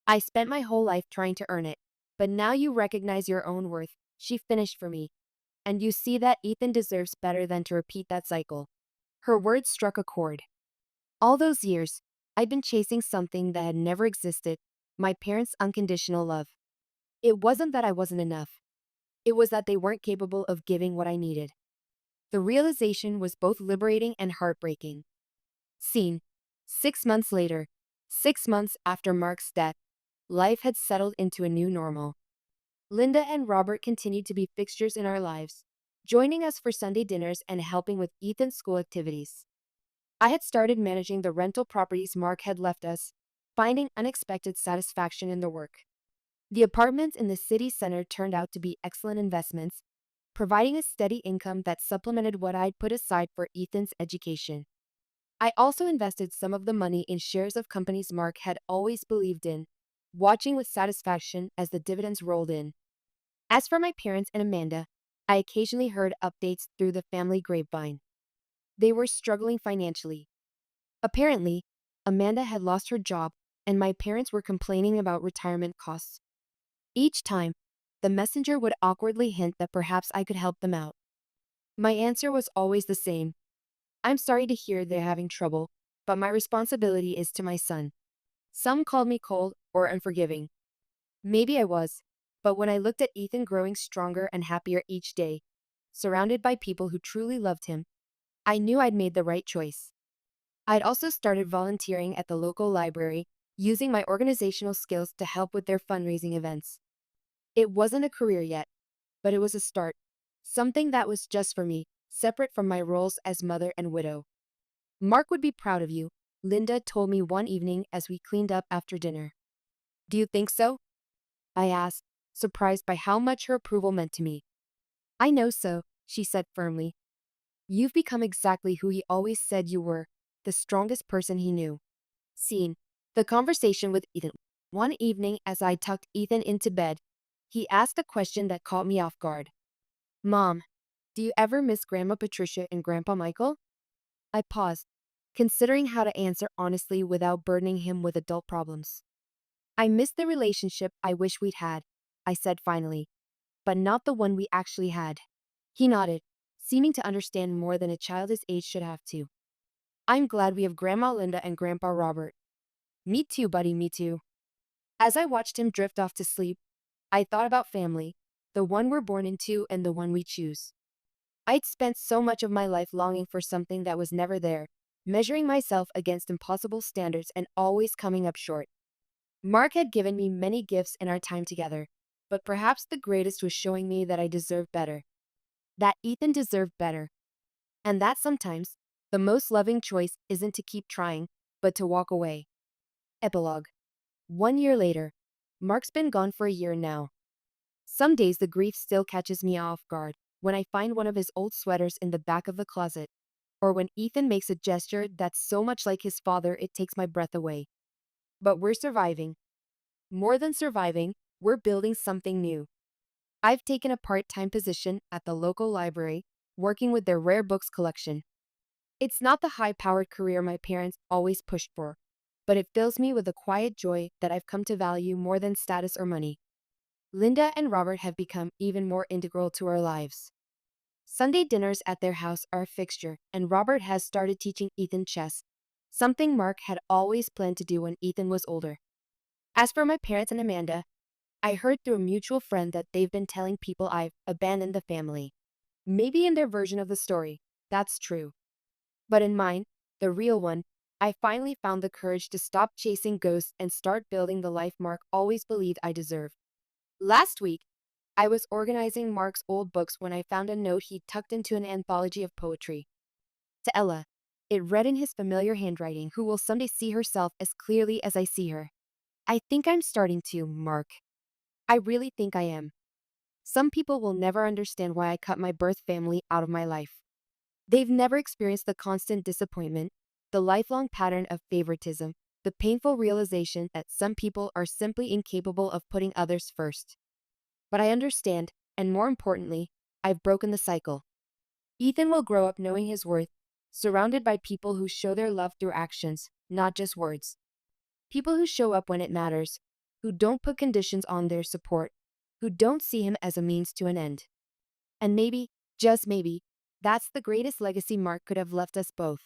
I spent my whole life trying to earn it, but now you recognize your own worth, she finished for me. And you see that Ethan deserves better than to repeat that cycle. Her words struck a chord. All those years, I'd been chasing something that had never existed, my parents' unconditional love. It wasn't that I wasn't enough. It was that they weren't capable of giving what I needed. The realization was both liberating and heartbreaking. Scene: 6 months later, 6 months after Mark's death, life had settled into a new normal. Linda and Robert continued to be fixtures in our lives, joining us for Sunday dinners and helping with Ethan's school activities. I had started managing the rental properties Mark had left us, finding unexpected satisfaction in the work. The apartments in the city center turned out to be excellent investments, providing a steady income that supplemented what I'd put aside for Ethan's education. I also invested some of the money in shares of companies Mark had always believed in, watching with satisfaction as the dividends rolled in. As for my parents and Amanda, I occasionally heard updates through the family grapevine. They were struggling financially. Apparently, Amanda had lost her job, and my parents were complaining about retirement costs. Each time, the messenger would awkwardly hint that perhaps I could help them out. My answer was always the same. I'm sorry to hear they're having trouble, but my responsibility is to my son. Some called me cold or unforgiving. Maybe I was, but when I looked at Ethan growing stronger and happier each day, surrounded by people who truly loved him, I knew I'd made the right choice. I'd also started volunteering at the local library, using my organizational skills to help with their fundraising events. It wasn't a career yet, but it was a start. Something that was just for me, separate from my roles as mother and widow. Mark would be proud of you, Linda told me one evening as we cleaned up after dinner. Do you think so? I asked, surprised by how much her approval meant to me. I know so, she said firmly. You've become exactly who he always said you were, the strongest person he knew. Scene. The conversation with Ethan. One evening as I tucked Ethan into bed, he asked a question that caught me off guard. Mom, do you ever miss Grandma Patricia and Grandpa Michael? I paused, considering how to answer honestly without burdening him with adult problems. I miss the relationship I wish we'd had, I said finally, but not the one we actually had. He nodded, seeming to understand more than a child his age should have to. I'm glad we have Grandma Linda and Grandpa Robert. Me too, buddy, me too. As I watched him drift off to sleep, I thought about family, the one we're born into and the one we choose. I'd spent so much of my life longing for something that was never there, measuring myself against impossible standards and always coming up short. Mark had given me many gifts in our time together, but perhaps the greatest was showing me that I deserved better. That Ethan deserved better. And that sometimes, the most loving choice isn't to keep trying, but to walk away. Epilogue. 1 year later. Mark's been gone for a year now. Some days the grief still catches me off guard when I find one of his old sweaters in the back of the closet, or when Ethan makes a gesture that's so much like his father it takes my breath away. But we're surviving. More than surviving, we're building something new. I've taken a part-time position at the local library, working with their rare books collection. It's not the high-powered career my parents always pushed for, but it fills me with a quiet joy that I've come to value more than status or money. Linda and Robert have become even more integral to our lives. Sunday dinners at their house are a fixture, and Robert has started teaching Ethan chess, something Mark had always planned to do when Ethan was older. As for my parents and Amanda, I heard through a mutual friend that they've been telling people I've abandoned the family. Maybe in their version of the story, that's true. But in mine, the real one, I finally found the courage to stop chasing ghosts and start building the life Mark always believed I deserved. Last week, I was organizing Mark's old books when I found a note he'd tucked into an anthology of poetry. To Ella. It read in his familiar handwriting, who will someday see herself as clearly as I see her. I think I'm starting to, Mark. I really think I am. Some people will never understand why I cut my birth family out of my life. They've never experienced the constant disappointment, the lifelong pattern of favoritism, the painful realization that some people are simply incapable of putting others first. But I understand, and more importantly, I've broken the cycle. Ethan will grow up knowing his worth, surrounded by people who show their love through actions, not just words. People who show up when it matters, who don't put conditions on their support, who don't see him as a means to an end. And maybe, just maybe, that's the greatest legacy Mark could have left us both.